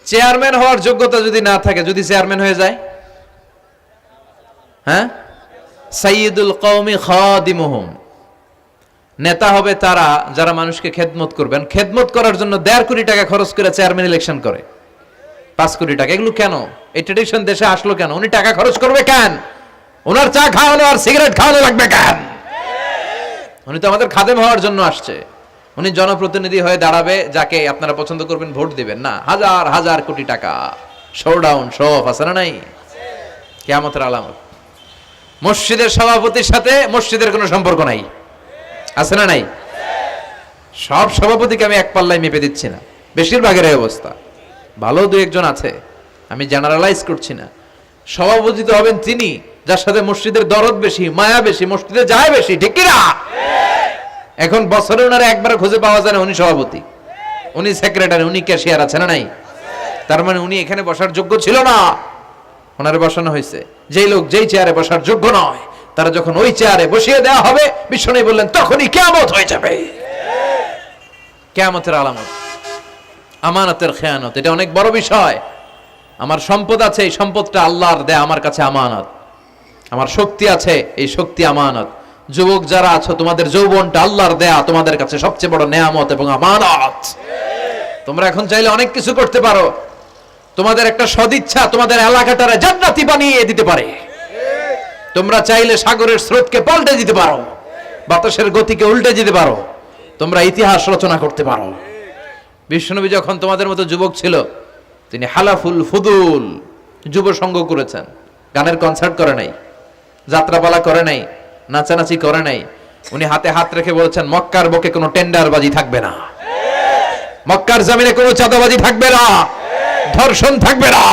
চেয়ারম্যান হওয়ার যোগ্যতা যদি না থাকে, যদি চেয়ারম্যান হয়ে যায়, হ্যাঁ, সাইয়্যিদুল কওমি খাদিমুহুম, নেতা হবে তারা যারা মানুষকে খেদমত করবেন। খেদমত করার জন্য 1.5 কোটি টাকা খরচ করে চেয়ারম্যান ইলেকশন করে, 5 কোটি টাকা। এগুলো কেন? এই ট্রেডিশন দেশে আসলো কেন? উনি টাকা খরচ করবে কেন? ওনার চা খাওয়ানো আর সিগারেট খাওয়ানো লাগবে কেন? উনি তো আমাদের খাদেম হওয়ার জন্য আসছে। উনি জনপ্রতিনিধি হয়ে দাঁড়াবে, যাকে আপনারা পছন্দ করবেন ভোট দিবেন না। হাজার হাজার কোটি টাকা, শোডাউন, শো অফ আছে না নাই? কিয়ামতের আলামত। মসজিদের সভাপতির সাথে মসজিদের কোনো সম্পর্ক নাই, আছে না নাই? সব সভাপতিকে আমি এক পাল্লায় মেপে দিচ্ছি না, বেশিরভাগের এই অবস্থা। ভালো 2-1 আছে, আমি জেনারেলাইজ করছি না। সভাপতি তো হবেন তিনি যার সাথে মসজিদের দরদ বেশি, মায়া বেশি, মসজিদে যায় বেশি, ঠিক কিনা? এখন বছরে ওনারা একবার খুঁজে পাওয়া যায় না, উনি সভাপতি, উনি সেক্রেটারি, উনি ক্যাশিয়ার, আছে না নাই? তার মানে উনি এখানে বসার যোগ্য ছিল না, ওনারে বসানো হয়েছে। যেই লোক যেই চেয়ারে বসার যোগ্য নয়, তারা যখন ওই চেয়ারে বসিয়ে দেওয়া হবে, বিশ্বনবী বললেন তখনই কিয়ামত হয়ে যাবে। কিয়ামতের আলামত আমানতের খেয়ানত, এটা অনেক বড় বিষয়। আমার সম্পদ আছে, এই সম্পদটা আল্লাহর দেয়া, আমার কাছে আমানত। আমার শক্তি আছে, এই শক্তি আমানত। যুবক যারা আছো, তোমাদের যৌবনটা আল্লাহর দেয়া, তোমাদের কাছে সবচেয়ে বড় নেয়ামত এবং আমানত। তোমরা এখন চাইলে অনেক কিছু করতে পারো। তোমাদের একটা সদিচ্ছা তোমাদের এলাকাটারে জান্নাতি বানিয়ে দিতে পারে। তোমরা চাইলে সাগরের স্রোতকে পাল্টে দিতে পারো, বাতাসের গতিকে উল্টে দিতে পারো, তোমরা ইতিহাস রচনা করতে পারো। বিশ্বনবী যখন তোমাদের মতো যুবক ছিল, তিনি হালাফুল ফুদুল যুব সংঘ করেছেন। গানের কনসার্ট করে নাই, যাত্রাপালা করে নাই, নাচানাচি করে নাই। উনি হাতে হাত রেখে বলেছেন মক্কার বুকে কোনো টেন্ডারবাজি থাকবে না, মক্কার জমিনে কোনো চাঁদাবাজি থাকবে না, ধর্ষণ থাকবে না,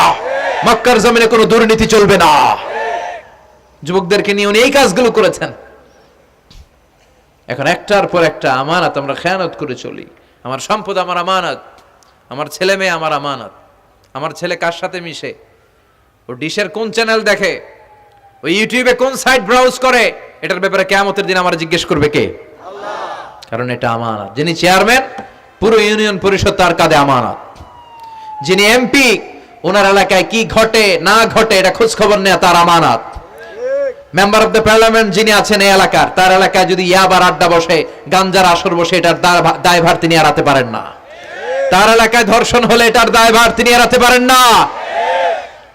মক্কার জমিনে কোনো দুর্নীতি চলবে না। যুবকদেরকে নিয়ে উনি এই কাজগুলো করেছেন। এখন একটার পর একটা আমানত আমরা খেয়ানত করে চলি। আমার সম্পদ আমার আমানত, আমার ছেলে মেয়ে আমার আমানত। আমার ছেলে কার সাথে মিশে, ও ডিশের কোন চ্যানেল দেখে, ওই ইউটিউবে কোন সাইট ব্রাউজ করে এটার ব্যাপারে কিয়ামতের দিন আমার জিজ্ঞেস করবে কে? আল্লাহ। কারণ এটা আমানত। যিনি চেয়ারম্যান, পুরো ইউনিয়ন পরিষদ তার কাঁধে আমানত। যিনি এমপি, ওনার এলাকায় কি ঘটে না ঘটে এটা খোঁজ খবর নেওয়া তার আমানত। মেম্বার অফ দ্য পার্লামেন্ট যিনি আছেন এই এলাকার, তার এলাকায় যদি ইয়াবার আড্ডা বসে, গাঞ্জার আসর বসে, এটার দায়ভার তিনি এড়াতে পারেন না। তার এলাকায় ধর্ষণ হলে এটার দায়ভার তিনি এড়াতে পারেন না।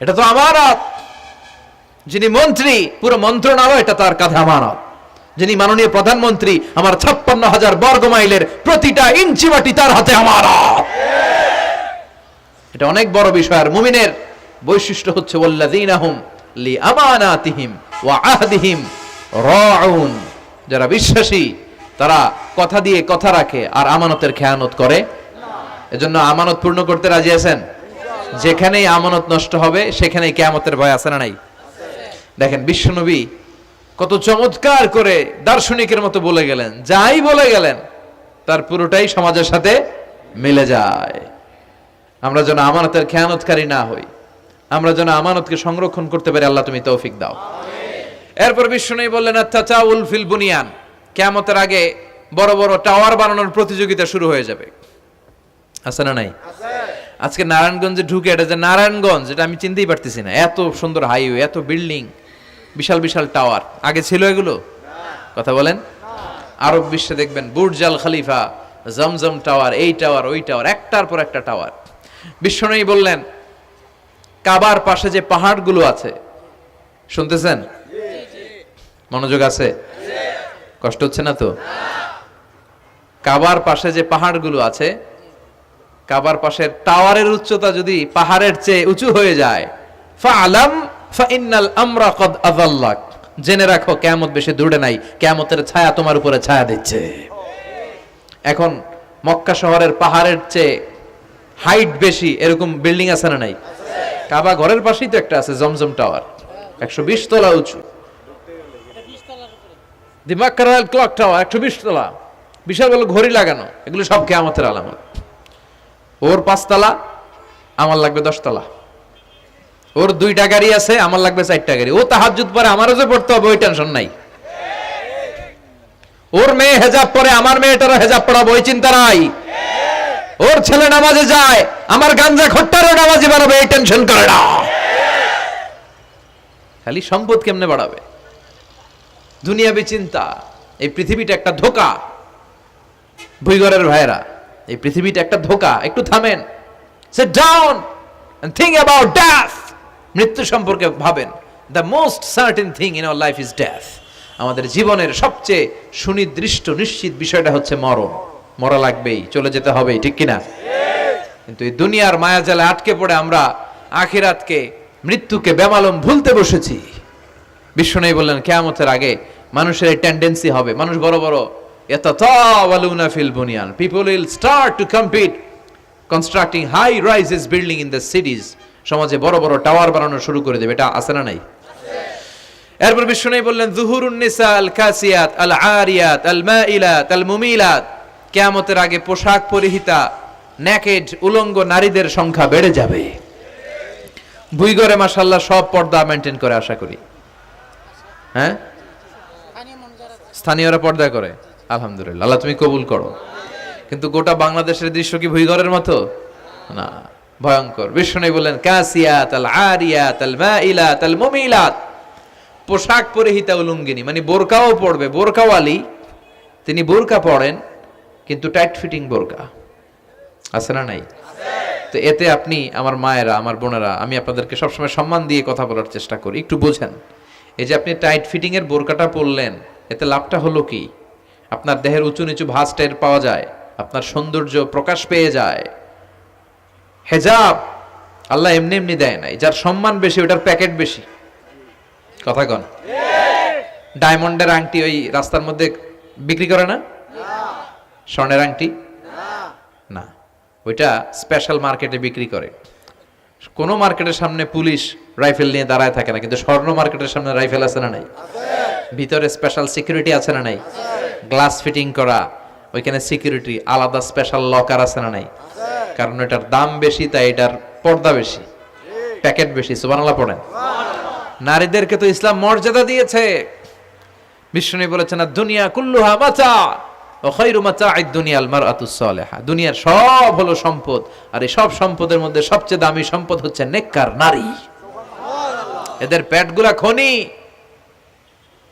এটা তো আমানত। যিনি মন্ত্রী, পুরো মন্ত্রণালয় এটা তার কাঁধে আমানত। যিনি মাননীয় প্রধানমন্ত্রী, আমার 56,000 বর্গ মাইলের প্রতিটা ইঞ্চি মাটি তার হাতে আমানত। এটা অনেক বড় বিষয়। আর মুমিনের বৈশিষ্ট্য হচ্ছে ওয়াল্লাযীনা হুম লিআমানাতিহিম ওয়া আহদিহিম রাউন। যারা বিশ্বাসী তারা কথা দিয়ে কথা রাখে আর আমানতের খেয়ানত করে না। এজন্য আমানত পূর্ণ করতে রাজি আছেন? যেখানেই আমানত নষ্ট হবে সেখানেই কিয়ামতের ভয় আছে না নাই? দেখেন বিশ্বনবী কত চমৎকার করে দার্শনিকের মতো বলে গেলেন, যাই বলে গেলেন তার পুরোটাই সমাজের সাথে মিলে যায়। আমরা যেন আমানতের খেয়ানতকারী না হই, আমরা যেন আমানতকে সংরক্ষণ করতে পারি। আল্লাহ তুমি তৌফিক দাও। এরপর বিশ্বনবী বললেন আত-তাচাউল ফিল বুনিয়ান, কিয়ামতের আগে বড় বড় টাওয়ার বানানোর প্রতিযোগিতা শুরু হয়ে যাবে। আছে না নাই? আজকে নারায়ণগঞ্জে ঢুকে, এটা যে নারায়ণগঞ্জ এটা আমি চিনতেই পারতেছি না। এত সুন্দর হাইওয়ে, এত বিল্ডিং, বিশাল বিশাল টাওয়ার, আগে ছিল এগুলো? কথা বলেন। আরব বিশ্বে দেখবেন বুর্জ আল খলিফা, জমজম টাওয়ার, এই টাওয়ার ওই টাওয়ার, একটার পর একটা টাওয়ার। বিশ্বনবী বললেন কাবার পাশে যে পাহাড়গুলো আছে, শুনতেছেন? মনোযোগ আছে? কষ্ট হচ্ছে না তো? কাবার পাশে যে পাহাড়গুলো আছে, কাবার পাশের টাওয়ারের উচ্চতা যদি পাহাড়ের চেয়ে উঁচু হয়ে যায়, ফাআলাম ফাইন্নাল আমরা কদ আযাল্লাক, জেনে রাখো কিয়ামত বেশি দূরে নাই, কিয়ামতের ছায়া তোমার উপরে ছায়া দিচ্ছে। এখন মক্কা শহরের পাহাড়ের চেয়ে হাইট বেশি এরকম বিল্ডিং আছে না নাই? কাবা ঘরের পাশেই তো একটা আছে, জমজম টাওয়ার, 120 তলা উঁচু। দি মক্কার ক্লক টাওয়ার 120 তলা, বিশাল বড় ঘড়ি লাগানো। এগুলো সব কিয়ামতের আলামত। ওর 5 তলা, আমার লাগবে 10 তলা। ওর 2টা গাড়ি আছে, আমার লাগবে 4টা গাড়ি। ও তাহাজ্জুদ পড়ে, আমারও যে পড়তে হবে ওই টেনশন নাই। ওর মেয়ে হেজাব পরে, আমার মেয়েটারও হেজাব পড়াবো ওই চিন্তা নাই। ওর ছেলে নামাজে যায়, আমার গাঞ্জা খট্টারও নামাজে বাড়াবে এই টেনশন করে না। খালি সম্পদ কেমনে বাড়াবে, দুনিয়াবি চিন্তা। এই পৃথিবীটা একটা ধোঁকা। ভুইগরের ভাইরা, এই পৃথিবীটা একটা ধোঁকা। একটু থামেন, sit down and think about death. মৃত্যু সম্পর্কে ভাবেন। The most certain thing in our life is death. আমাদের জীবনের সবচেয়ে সুনির্দিষ্ট নিশ্চিত বিষয়টা হচ্ছে মরণ। মরা লাগবেই, চলে যেতে হবেই, ঠিক কিনা? কিন্তু এই দুনিয়ার মায়াজালে আটকে পড়ে আমরা আখিরাতকে, মৃত্যুকে বেমালুম ভুলতে বসেছি। বিশ্বনবী বললেন কিয়ামতের আগে মানুষের এই টেন্ডেন্সি হবে, মানুষ বড় বড় ইয়াতাতাওয়ালুনা ফিল বুনিয়ান, people will start to compete constructing high rises building in the cities. সমাজে বড় বড় টাওয়ার বানানো শুরু করে দেবে। এটা আছে না নাই? এরপর বিশ্বনবী বললেন যুহুরুন নিসা আল কাসিয়াত আল আরিয়াত আল মাইলাত আল মুমিলাত, কিয়ামতের আগে পোশাক পরিহিতা নেকেড উলঙ্গ নারীদের সংখ্যা বেড়ে যাবে। বুইগরে মাশাআল্লাহ সব পর্দা মেইনটেইন করে, আশা করি। হ্যাঁ, স্থানীয়রা পর্দা করে, আলহামদুলিল্লাহ। আল্লাহ তুমি কবুল করো। কিন্তু গোটা বাংলাদেশের দৃশ্য কি ভুইগরের মতো? না, ভয়ঙ্কর। বিশ্বনবী বললেন কাসিয়াত আল আরিয়াত আল মাইলাত আল মুমিলাত, পোশাক পরিহিতা উলঙ্গিনী, মানে বোরকাও পড়বে, বোরকাওয়ালি। তিনি বোরকা পড়েন কিন্তু টাইট ফিটিং বোরকা। আছে না নাই? তো এতে আপনি, আমার মায়েরা, আমার বোনেরা, আমি আপনাদেরকে সবসময় সম্মান দিয়ে কথা বলার চেষ্টা করি, একটু বোঝেন। এই যে আপনি টাইট ফিটিং এর বোরকাটা পরলেন, এতে লাভটা হলো কি? আপনার দেহের উঁচু নিচু ভাঁজ টের পাওয়া যায়, আপনার সৌন্দর্য প্রকাশ পেয়ে যায়। হেজাব আল্লাহ এমনি এমনি দেয় নাই, যার সম্মান বেশি ওটার প্যাকেট বেশি। কথা কন। ডায়মন্ডের আংটি ওই রাস্তার মধ্যে বিক্রি করে না? স্বর্ণের আংটি না, ওইটা স্পেশাল মার্কেটে বিক্রি করে। কোন মার্কেটের সামনে পুলিশ রাইফেল নিয়ে দাঁড়ায় থাকে না, কিন্তু স্বর্ণ মার্কেটের সামনে রাইফেল আছে না নাই? ভিতরে স্পেশাল সিকিউরিটি আছে না নাই? গ্লাস ফিটিং করা, ওইখানে সিকিউরিটি আলাদা, স্পেশাল লকার আছে না নাই? কারণ এটার দাম বেশি, তাই এটার পর্দা বেশি, প্যাকেট বেশি। সুবহানাল্লাহ পড়েন। নারীদেরকে তো ইসলাম মর্যাদা দিয়েছে। বিষ্ণু বলেছেন দুনিয়া কুল্লুহা মাতা ও খায়রু মাতা'আদ দুনিয়াল মারআতুস সালিহা। দুনিয়ার সব হলো সম্পদ, আর এই সব সম্পদের মধ্যে সবচেয়ে দামি সম্পদ হচ্ছে নেককার নারী। এদের পেটগুলা খনি।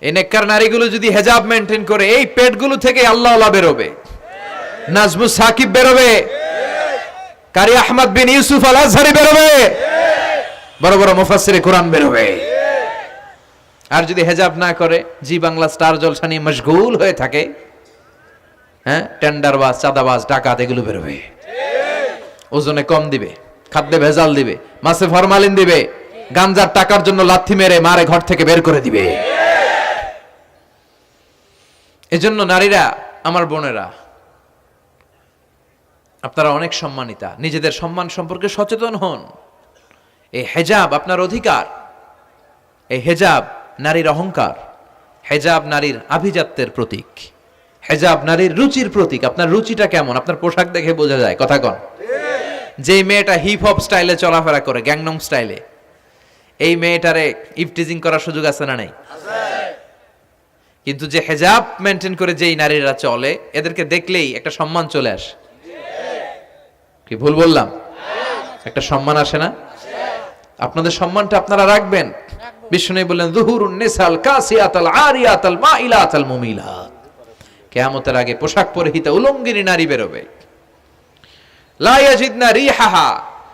এই নেককার নারীগুলো যদি হিজাব মেইনটেইন করে, এই পেটগুলো থেকে আল্লাহওয়ালা বেরোবে, নাজমুস সাকিব বেরোবে, কারি আহমদ বিন ইউসুফ আল আজহারি বেরোবে, বড় বড় মুফাসসিরে কোরআন বেরোবে। আর যদি হিজাব না করে, জি বাংলা স্টার জলসা নিয়ে মশগুল হয়ে থাকে, হ্যাঁ, টেন্ডারবাজ, চাঁদাবাজ, ডাকাত, এগুলো বেরোবে। ওজনে কম দিবে, খাদ্যে ভেজাল দিবে, মাছে ফরমালিন দিবে, গাঞ্জার টাকার জন্য লাথি মেরে মারে ঘর থেকে বের করে দিবে। এজন্য নারীরা, আমার বোনেরা, আপনারা অনেক সম্মানিতা। নিজেদের সম্মান সম্পর্কে সচেতন হন। এই হিজাব আপনার অধিকার। এই হিজাব নারীর অহংকার। হিজাব নারীর আভিজাত্যের প্রতীক। হিজাব নারীর রুচির প্রতীক। আপনার রুচিটা কেমন আপনার পোশাক দেখে বোঝা যায়। কথা কন। যে মেয়েটা হিপ হপ স্টাইলে চলাফেরা করে, গ্যাংনং স্টাইলে, এই মেয়েটারে ইফটিজিং করার সুযোগ আছে না নাই? কিন্তু যে হিজাব মেনটেন করে যেই নারীরা চলে, এদেরকে দেখলেই একটা সম্মান চলে আসে। কি ভুল বললাম? একটা সম্মান আসে না? আপনাদের সম্মানটা আপনারা রাখবেন। বিষ্ণু বললেন যুহুরুন নিসাল কাসিয়াতাল আরিয়াতাল মাইলাতাল মুমিলাত। কিয়ামতের আগে পোশাক পরিহিতা উলঙ্গিনী নারী বেরোবে। লা ইয়াজিদনা রিহাহা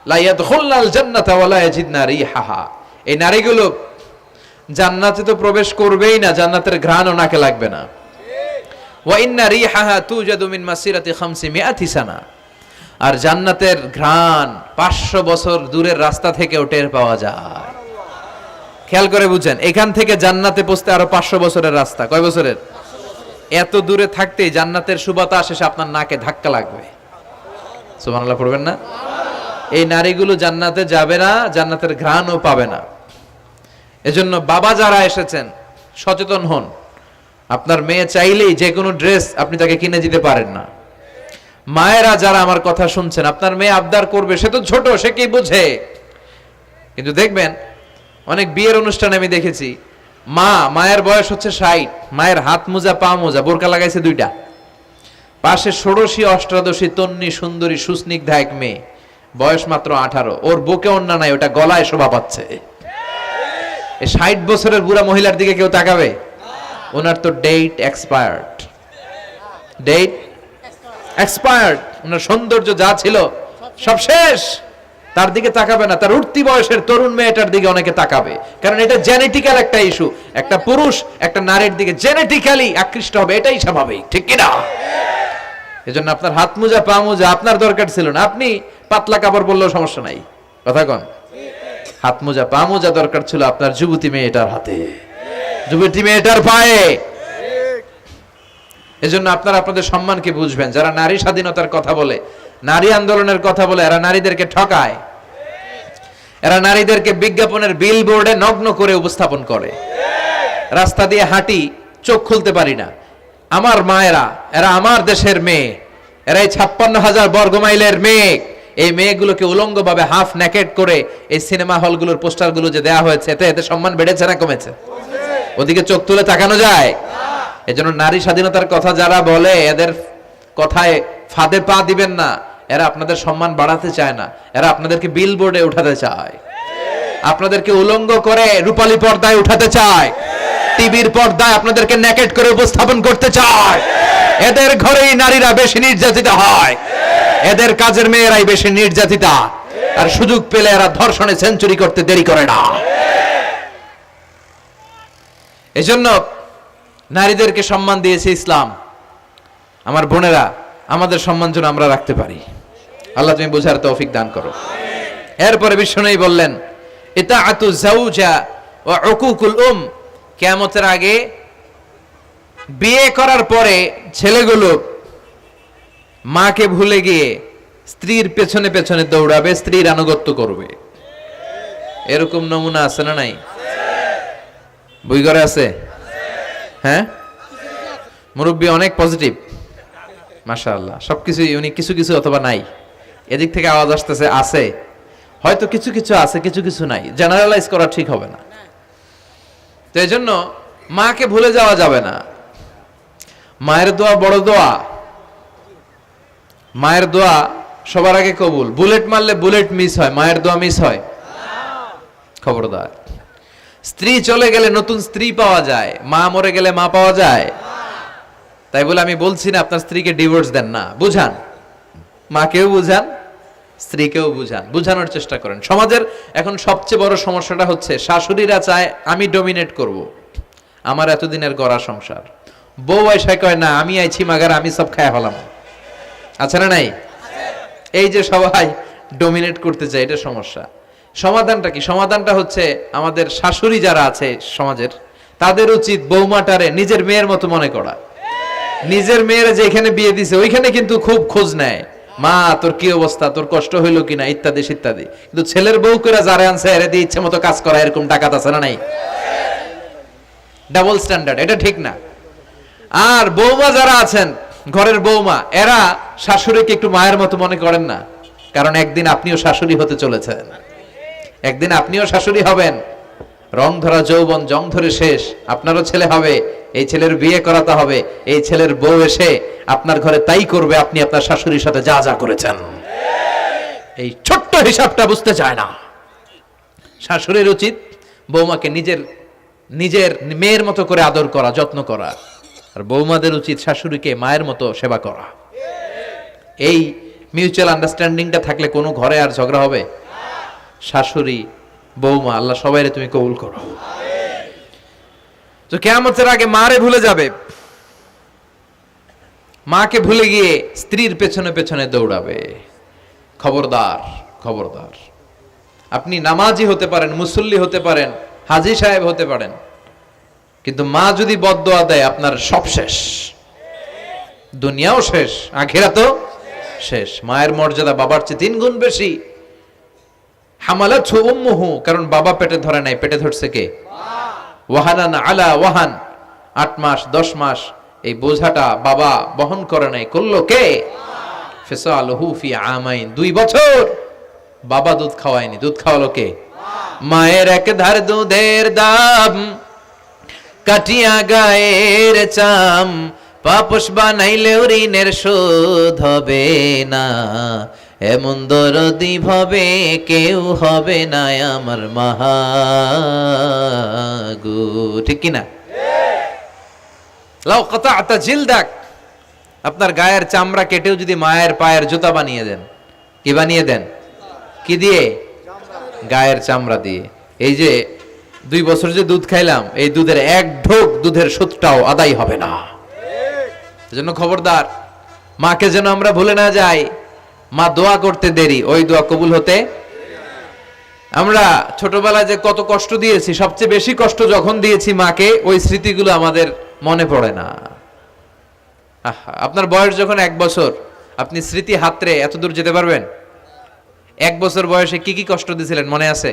লা ইয়াদখুলনাল জান্নাতা ওয়া লা ইয়াজিদনা রিহাহা। এই নারীগুলো জান্নাতে তো প্রবেশ করবেই না, জান্নাতের ঘ্রাণও নাকে লাগবে না। ওয়া ইন্না রিহাহা তুজাদু মিন মাসিরাতি 500 সানা। আর জান্নাতের ঘ্রাণ 500 বছর দূরের রাস্তা থেকেও টের পাওয়া যায়। খেয়াল করে বুঝেন, এখান থেকে জান্নাতে পৌঁছতে আরো 500 বছরের রাস্তা। কয় বছরের? এত দূরে থাকতেই জান্নাতের সুবাতাস এসে আপনার নাকে ধাক্কা লাগবে। সুবহানাল্লাহ পড়বেন না? এই নারীগুলো জান্নাতে যাবে না, জান্নাতের ঘ্রাণও পাবে না। এজন্য বাবা যারা এসেছেন, সচেতন হন। আপনার মেয়ে চাইলেই যে কোনো ড্রেস আপনি তাকে কিনে দিতে পারেন না। মায়েরা যারা আমার কথা শুনছেন, আপনার মেয়ে আবদার করবে, সে তো ছোট, সে কি বুঝে। কিন্তু দেখবেন অনেক বিয়ের অনুষ্ঠানে আমি দেখেছি, মায়ের বয়স হচ্ছে 60, মায়ের হাত মোজা, পা মোজা, বোরকা লাগাইছে 2টা, পাশে ষোড়শী, অষ্টাদশী, তন্নি, সুন্দরী, সুস্নিগ্ধা এক মেয়ে, বয়স মাত্র 18। ওর বুকে ওন্না নাই, ওটা গলায় শোভা পাচ্ছে। এই 60 বছরের বুড়া মহিলার দিকে কেউ তাকাবে? ওনার তো ডেট এক্সপায়ার্ড। Date expired. ওনার সৌন্দর্য যা ছিল সব শেষ। তার দিকে তাকাবে না। তার উঠতি বয়সের তরুণ মেয়েটার দিকে অনেকে তাকাবে, কারণ এটা জেনেটিক্যাল একটা ইস্যু। একটা পুরুষ একটা নারীর দিকে জেনেটিক্যালি আকৃষ্ট হবে, এটাই স্বাভাবিক, ঠিক কি না? এজন্য আপনার হাত মোজা, পা মোজা আপনার দরকার ছিল না। আপনি পাতলা কাপড় পরলেও সমস্যা নাই। কথা কন। হাত মোজা, পা মোজা দরকার ছিল আপনার যুবতী মেয়েটার হাতে, যুবতী মেয়েটার পায়ে। এজন্য আপনারা আপনাদের সম্মানকে বুঝবেন। যারা নারী স্বাধীনতার কথা বলে, নারী আন্দোলনের কথা বলে, এরা নারীদেরকে ঠকায়। এরা নারীদেরকে বিজ্ঞাপনের বিলবোর্ডে নগ্ন করে উপস্থাপন করে। রাস্তা দিয়ে হাঁটি, চোখ খুলতে পারি না। আমার মায়েরা, এরা আমার দেশের মেয়ে, এরা এই 56,000 বর্গ মাইলের মেয়ে। এই মেয়েগুলোকে উলঙ্গভাবে হাফ নেকেড করে এই সিনেমা হলগুলোর পোস্টারগুলো যে দেয়া হয়েছে, এতে সম্মান বেড়েছে না কমেছে? ওদিকে চোখ তুলে তাকানো যায়? এজন্য নারী স্বাধীনতার কথা যারা বলে, এদের কথায় ফাঁদে পা দিবেন না। এরা আপনাদের সম্মান বাড়াতে চায় না, এরা আপনাদেরকে বিলবোর্ডে উঠাতে চায়, আপনাদেরকে উলঙ্গ করে রূপালী পর্দায় উঠাতে চায়, টিভির পর্দায় আপনাদেরকে নেকেড করে উপস্থাপন করতে চায়। এদের ঘরেই নারীরা বেশি নির্যাতিতা হয়, এদের কাজের মেয়েরাই বেশি নির্যাতিতা। আর সুযোগ পেলে এরা ধর্ষণে সেঞ্চুরি করতে দেরি করে না। এজন্য নারীদেরকে সম্মান দিয়েছে ইসলাম। আমার বোনেরা, আমাদের সম্মান যেন আমরা রাখতে পারি। আল্লাহ তুমি বোঝার তৌফিক দান করো। এরপরে বিষ্ণু বললেন ইতাআতু যাওজা ওয়া উকুকুল কিয়ামতের আগে বিয়ে করার পরে ছেলেগুলো মাকে ভুলে গিয়ে স্ত্রীর পেছনে পেছনে দৌড়াবে, স্ত্রীর আনুগত্য করবে। এরকম নমুনা আছে না নাই? বই ঘরে আছে? হ্যাঁ, মুরব্বী অনেক পজিটিভ, মাশাআল্লাহ। সবকিছু ইউনিক, কিছু কিছু অথবা নাই। এদিক থেকে আওয়াজ আসতেছে আছে, হয়তো কিছু কিছু আছে, কিছু কিছু নাই। জেনারেলাইজ করা ঠিক হবে না। তো এই জন্য মাকে ভুলে যাওয়া যাবে না। মায়ের দোয়া বড় দোয়া। মায়ের দোয়া সবার আগে কবুল। বুলেট মারলে বুলেট মিস হয়, মায়ের দোয়া মিস হয়? খবরদার। স্ত্রী চলে গেলে নতুন স্ত্রী পাওয়া যায়, মা মরে গেলে মা পাওয়া যায়? তাই বলে আমি বলছি না আপনার স্ত্রীকে ডিভোর্স দেন না, বুঝান, মাকেও বুঝান, স্ত্রীকেও বুঝান, বুঝানোর চেষ্টা করেন। সমাজের এখন সবচেয়ে বড় সমস্যাটা হচ্ছে শাশুড়িরা চায় আমি ডমিনেট করব, আমার এতদিনের গড়া সংসার। বউ এসে কয় না আমি আইছি মাগার, আমি সব খায় হলাম। আছে না নাই? এই যে সবাই ডমিনেট করতে চায়, এটা সমস্যা। সমাধানটা কি? সমাধানটা হচ্ছে আমাদের শাশুড়ি যারা আছে সমাজের, তাদের উচিত বৌমাটারে নিজের মেয়ের মতো মনে করা। নিজের মেয়েরা যেখানে বিয়ে দিছে ওইখানে কিন্তু খুব খোঁজ নেয়, মা তোর কি অবস্থা, তোর কষ্ট হইলো কিনা, ইত্যাদি ইত্যাদি। কিন্তু ছেলের বউ করে যারা আনছে এর দিয়ে ইচ্ছে মতো কাজ করা, এরকম ডাকাত আছে না নাই? ডাবল স্ট্যান্ডার্ড, এটা ঠিক না। আর বৌমা যারা আছেন, ঘরের বৌমা, এরা শাশুড়িকে একটু মায়ের মতো মনে করেন না, কারণ একদিন আপনিও শাশুড়ি হতে চলেছেন, একদিন আপনিও শাশুড়ি হবেন। রং ধরা যৌবন জং ধরে শেষ, আপনারও ছেলে হবে, এই ছেলের বিয়ে করাতে হবে, এই ছেলের বউ এসে আপনার ঘরে তাই করবে আপনি আপনার শাশুড়ির সাথে যা যা করেছেন। এই ছোট্ট হিসাবটা বুঝতে চায় না। শাশুড়ির উচিত বৌমাকে নিজের নিজের মেয়ের মতো করে আদর করা, যত্ন করা, আর বৌমাদের উচিত শাশুড়িকে মায়ের মতো সেবা করা। এই মিউচুয়াল আন্ডারস্ট্যান্ডিংটা থাকলে কোনো ঘরে আর ঝগড়া হবে? শাশুড়ি বৌমা, আল্লাহ সবাইরে তুমি কবুল করো। তো কিয়ামতের আগে মারে ভুলে যাবে, মাকে ভুলে গিয়ে স্ত্রীর পেছনে পেছনে দৌড়াবে। খবরদার, খবরদার। আপনি নামাজি হতে পারেন, মুসল্লি হতে পারেন, হাজী সাহেব হতে পারেন, কিন্তু মা যদি বদদোয়া দেয় আপনার সব শেষ, দুনিয়াও শেষ, আখিরাতও শেষ। মায়ের মর্যাদা বাবার চেয়ে 3 গুণ বেশি। হামালাতহু উম্মুহু, কারণ বাবা পেটে ধরে নাই, পেটে ধরছে কে? ওয়াহানান আলা ওয়াহান, 8 মাস 10 মাস এই বোঝাটা বাবা বহন করে নাই, করলো কে? ফিসালুহু ফি আমাইন, 2 বছর বাবা দুধ খাওয়ায়নি, দুধ খাওয়ালো কে? মায়ের এক ধার দুধের দাম, কাটিয়া গায়ের চাম, পাপস বানাইলেও ঋণের শোধ হবে না, এমন দরদি ভাবে কেউ হবে না আমার মাহাগো। ঠিক কিনা? লাউ কাতা'তা জিলদাক, আপনার গায়ের চামড়া কেটেও যদি মায়ের পায়ের জুতা বানিয়ে দেন, কি বানিয়ে দেন? কি দিয়ে? গায়ের চামড়া দিয়ে। এই যে 2 বছর যে দুধ খাইলাম, এই দুধের 1 ঢোক দুধের সুদটাও আদায় হবে না। এজন্য খবরদার, মাকে যেন আমরা ভুলে না যাই। মা দোয়া করতে দেরি, ওই দোয়া কবুল হতে। আমরা ছোটবেলায় যে কত কষ্ট দিয়েছি, সবচেয়ে বেশি কষ্ট যখন দিয়েছি মাকে, ওই স্মৃতিগুলো আমাদের মনে পড়ে না। আপনার বয়স যখন 1 বছর, আপনি স্মৃতি হাতরে এত দূর যেতে পারবেন? 1 বছর বয়সে কি কি কষ্ট দিয়েছিলেন মনে আছে?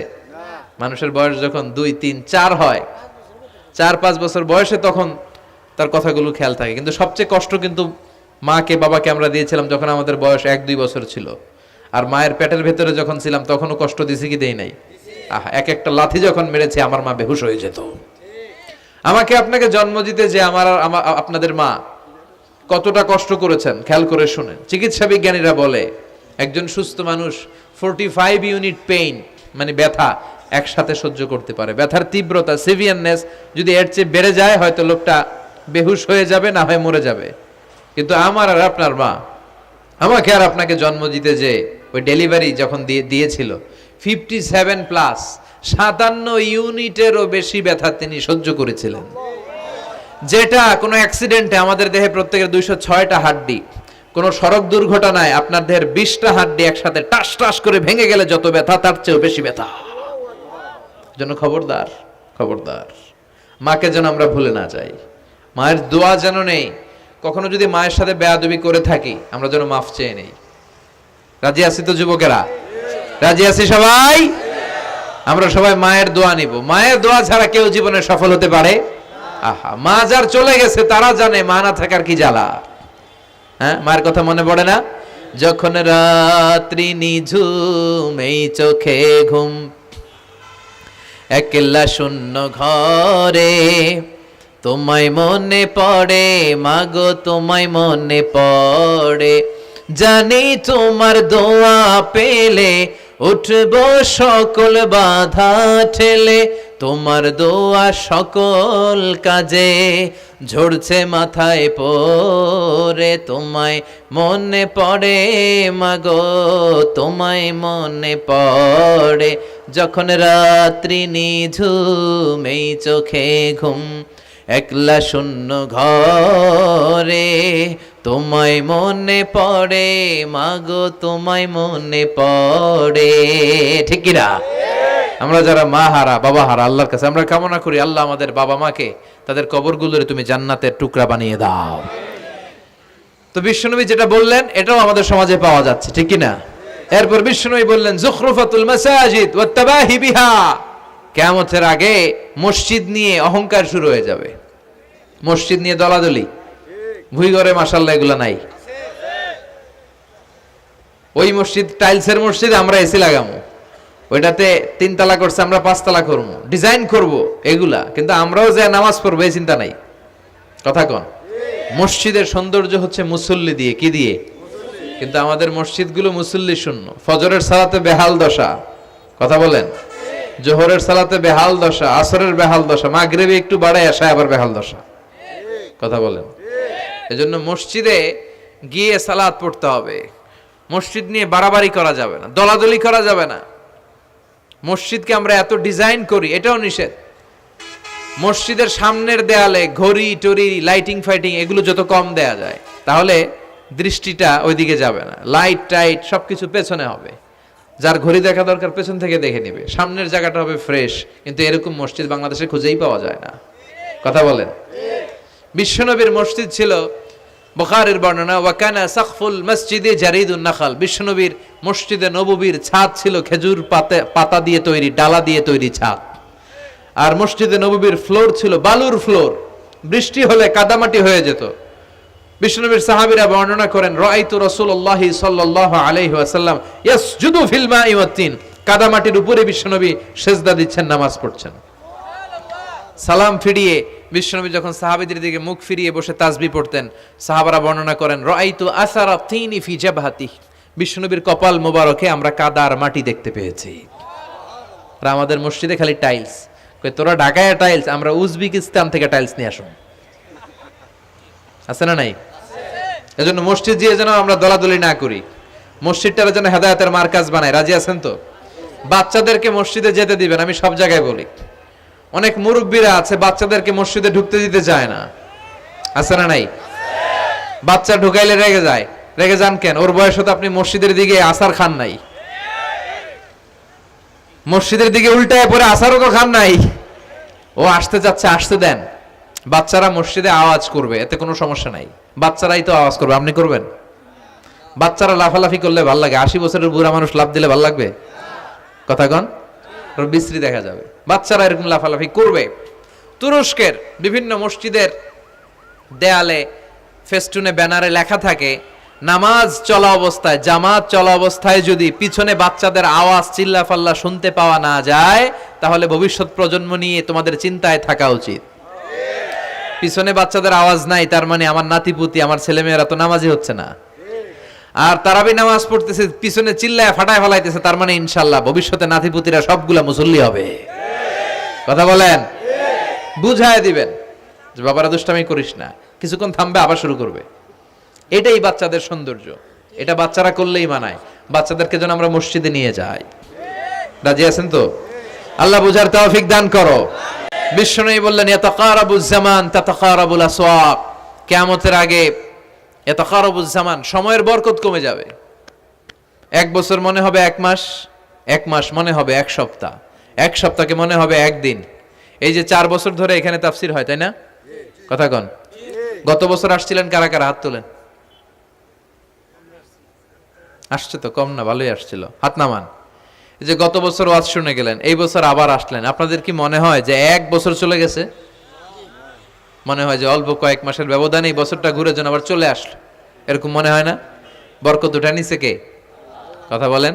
মানুষের বয়স যখন 2, 3, 4 হয়, 4-5 বছর বয়সে, তখন তার কথাগুলো খেয়াল থাকে। কিন্তু সবচেয়ে কষ্ট কিন্তু মাকে বাবাকে আমরা দিয়েছিলাম যখন আমাদের বয়স 1-2 বছর ছিল। আর মায়ের পেটের ভেতরে যখন ছিলাম তখনও কষ্ট দিছি কি দেই নাই? এক একটা লাথি যখন মেরেছে আমার মা বেহুশ হয়ে যেত। আমাকে আপনাকে জন্ম দিতে যে আপনাদের মা কতটা কষ্ট করেছেন খেয়াল করে শুনেন। চিকিৎসা বিজ্ঞানীরা বলে একজন সুস্থ মানুষ 45 ইউনিট পেইন, মানে ব্যথা, একসাথে সহ্য করতে পারে। ব্যথার তীব্রতা, সিভিয়ারনেস যদি এর চেয়ে বেড়ে যায়, হয়তো লোকটা বেহুশ হয়ে যাবে, না হয় মরে যাবে। কিন্তু আমার আর আপনার মা আমাকে আর আপনাকে জন্ম দিতে যে ওই ডেলিভারি যখন দিয়েছিল, 57+, 57 ইউনিটেরও বেশি ব্যথা তিনি সহ্য করেছিলেন। যেটা কোনো অ্যাক্সিডেন্টে আমাদের দেহে প্রত্যেকের 206টা হাড্ডি, কোনো সড়ক দুর্ঘটনায় আপনার দেহের 20টা হাড্ডি একসাথে টাস টাস করে ভেঙে গেলে যত ব্যথা, তার চেয়েও বেশি ব্যথা। জন্য খবরদার, খবরদার, মাকে যেন আমরা ভুলে না যাই। মায়ের দোয়া যেন নেই। কখনো যদি মায়ের সাথে বেয়াদবি করে থাকি, আমরা যেন মাফ চেয়ে নেই। রাজি আছি তো যুবকেরা? রাজি আছি সবাই? আমরা সবাই মায়ের দোয়া নিব। মায়ের দোয়া ছাড়া কেউ জীবনে সফল হতে পারে? আহা, মা যার চলে গেছে তারা জানে মা না থাকার কি জ্বালা। হ্যাঁ, মায়ের কথা মনে পড়ে না? যখন রাত্রি নিঝুম, এই চোখে ঘুম, একলা শূন্য ঘরে তোমায় মনে পড়ে মাগো, তোমায় মনে পড়ে। জানি তোমার দোয়া পেলে উঠব সকল বাধা ঠেলে, তোমার দোয়া সকল কাজে ঝরছে মাথায় পড়ে। তোমায় মনে পড়ে মাগো, তোমায় মনে পড়ে। যখন রাত্রি নিঝুম এই চোখে ঘুম, একলা শূন্য ঘরে তোমায় মনে পড়ে মাগো, তোমায় মনে পড়ে। ঠিক কি না? আমরা যারা মা হারা বাবা হারা আল্লাহর কাছে আমরা কামনা করি, আল্লাহ আমাদের বাবা মাকে তাদের কবরগুলোরে তুমি জান্নাতের টুকরা বানিয়ে দাও। তো বিশ্বনবী যেটা বললেন এটাও আমাদের সমাজে পাওয়া যাচ্ছে, ঠিক কি না? এরপর বিশ্বনবী বললেন যুখরুফাতুল মাসাজিদ ওয়াত তাবাহি বিহা, কিয়ামতের আগে মসজিদ নিয়ে অহংকার শুরু হয়ে যাবে। মসজিদ নিয়ে দলাদলি, ভুই ঘরে মাশাআল্লাহ এগুলো নাই। ওই মসজিদ টাইলসের মসজিদ, আমরা এসি লাগামো, ওইটাতে 3 তলা করছে আমরা 5 তলা করবো, ডিজাইন করব এগুলা, কিন্তু আমরাও যে নামাজ পড়বো এই চিন্তা নাই। কথা কন? মসজিদের সৌন্দর্য হচ্ছে মুসল্লি দিয়ে, কি দিয়ে? কিন্তু আমাদের মসজিদগুলো মুসল্লি শূন্য। ফজরের সালাতে বেহাল দশা, কথা বলেন। জোহরের সালাতে বেহাল দশা, আসরের বেহাল দশা, মাগরিবে একটু বাড়ায় আসা আবার বেহাল দশা, কথা বলেন। এজন্য মসজিদে গিয়ে সালাত পড়তে হবে। মসজিদ নিয়ে বাড়াবাড়ি করা যাবে না, দলাদলি করা যাবে না। মসজিদকে আমরা এত ডিজাইন করি, এটাও নিষেধ। মসজিদের সামনের দেয়ালে ঘড়ি টড়ি লাইটিং ফাইটিং এগুলো যত কম দেয়া যায়, তাহলে দৃষ্টিটা ওইদিকে যাবে না। লাইট টাইট সবকিছু পেছনে হবে, যার ঘড়ি দেখা দরকার পেছন থেকে দেখে নিবে, সামনের জায়গাটা হবে ফ্রেশ। কিন্তু এরকম মসজিদ বাংলাদেশে খুঁজেই পাওয়া যায় না, কথা বলেন। বিশ্বনবীর মসজিদ ছিল, বুখারীর বর্ণনা, ওয়াকানা সাকফুল মসজিদে জারিদুন নাখাল, বিশ্বনবীর মসজিদে নববীর ছাদ ছিল খেজুর পাতা দিয়ে তৈরি, ডালা দিয়ে তৈরি ছাদ। আর মসজিদে নববীর ফ্লোর ছিল বালুর ফ্লোর, বৃষ্টি হলে কাদামাটি হয়ে যেত। বিশ্বনবীর সাহাবীরা বর্ণনা করেন, রাআইতু রাসূলুল্লাহ সাল্লাল্লাহু আলাইহি ওয়াসাল্লাম ইয়াসজুদু ফিল মাই ওয়াত তিন, কাদামাটির উপরে বিশ্বনবী সিজদা দিচ্ছেন, নামাজ পড়ছেন। সালাম ফিরিয়ে বিশ্বনবী যখন সাহাবীদের দিকে মুখ ফিরিয়ে বসে তাসবিহ পড়তেন, সাহাবারা বর্ণনা করেন, রাআইতু আসারা তিনি ফি জাবহাতি, বিশ্বনবীর কপাল মোবারকে আমরা কাদার মাটি দেখতে পেয়েছি। আর আমাদের মসজিদে খালি টাইলস। কই তোরা ঢাকায় টাইলস, আমরা উজবেকিস্তান থেকে টাইলস নিয়ে আসুন, আছে না নাই? এজন্য মসজিদ দিয়ে যেন আমরা দলাদলি না করি, মসজিদটার যেন হেদায়েতের মার্কাজ বানায়। রাজি আছেন তো? বাচ্চাদেরকে মসজিদে যেতে দিবেন, আমি সব জায়গায় বলি। অনেক মুরব্বীরা আছে বাচ্চাদেরকে মসজিদে ঢুকতে দিতে চায় না, আছে না নাই? বাচ্চা ঢুকাইলে রেগে যায়। রেগে যান কেন? ওর বয়স হতে আপনি মসজিদের দিকে আসার খান নাই, মসজিদের দিকে উল্টায় পরে আসারও তো খান নাই। ও আসতে যাচ্ছে, আসতে দেন। বাচ্চারা মসজিদে আওয়াজ করবে, এতে কোনো সমস্যা নাই, বাচ্চারাই তো আওয়াজ করবে, আপনি করবেন? বাচ্চারা লাফালাফি করলে ভাল লাগে, 80 বছরের বুড়া মানুষ লাফ দিলে ভাল লাগবে? কথা কন, বিশ্রী দেখা যাবে। বাচ্চারা এরকম লাফালাফি করবে। তুরস্কের বিভিন্ন মসজিদের দেয়ালে ফেস্টুনে ব্যানারে লেখা থাকে, নামাজ চলা অবস্থায়, জামাত চলা অবস্থায় যদি পিছনে বাচ্চাদের আওয়াজ চিল্লাফাল্লা শুনতে পাওয়া না যায়, তাহলে ভবিষ্যৎ প্রজন্ম নিয়ে তোমাদের চিন্তায় থাকা উচিত। পিছনে বাচ্চাদের আওয়াজ নাই, তার মানে আমার নাতিপুতি, আমার ছেলেমেয়েরা তো নামাজি হচ্ছে না। আর তারাবি নামাজ পড়তেছে, পিছনে চিল্লায় ফাটায় ফেলাইতেছে, তার মানে ইনশাল্লাহ ভবিষ্যতে নাতিপুতিরা সবগুলা মুসল্লি হবে। কথা বলেন। বুঝায় দিবেন যে বাবারা দুষ্টামি করিস না, কিছুক্ষণ থামবে আবার শুরু করবে। এটাই বাচ্চাদের সৌন্দর্য, এটা বাচ্চারা করলেই মানায়। বাচ্চাদেরকে যেন আমরা মসজিদে নিয়ে যাই। রাজি আছেন তো? আল্লাহ বুঝার তৌফিক দান করো। বিশ্বনবী বললেন, ইয়াতাকারাবুজ জামান তাতাকারাবুল আসওয়াক, কিয়ামতের আগে ইয়াতাকারাবুজ জামান, সময়ের বরকত কমে যাবে। 1 বছর মনে হবে 1 মাস, 1 মাস মনে হবে 1 সপ্তাহ, 1 সপ্তাহকে মনে হবে 1 দিন। এই যে 4 বছর ধরে এখানে তাফসীর হয়, তাই না? কথা কন। গত বছর আসছিলেন কারা কারা? হাত তোলেন। আসছে তো কম না, ভালোই আসছিল, হাত নামান। এই যে গত বছর ওয়াজ শুনে গেলেন, এই বছর আবার আসলেন, আপনাদের কি মনে হয় যে 1 বছর চলে গেছে? মনে হয় যে অল্প কয়েক মাসের ব্যবধানে এই বছরটা ঘুরে যেন আবার চলে আসলো, এরকম মনে হয় না? বরকত উঠায় নিচ্ছে কে? কথা বলেন।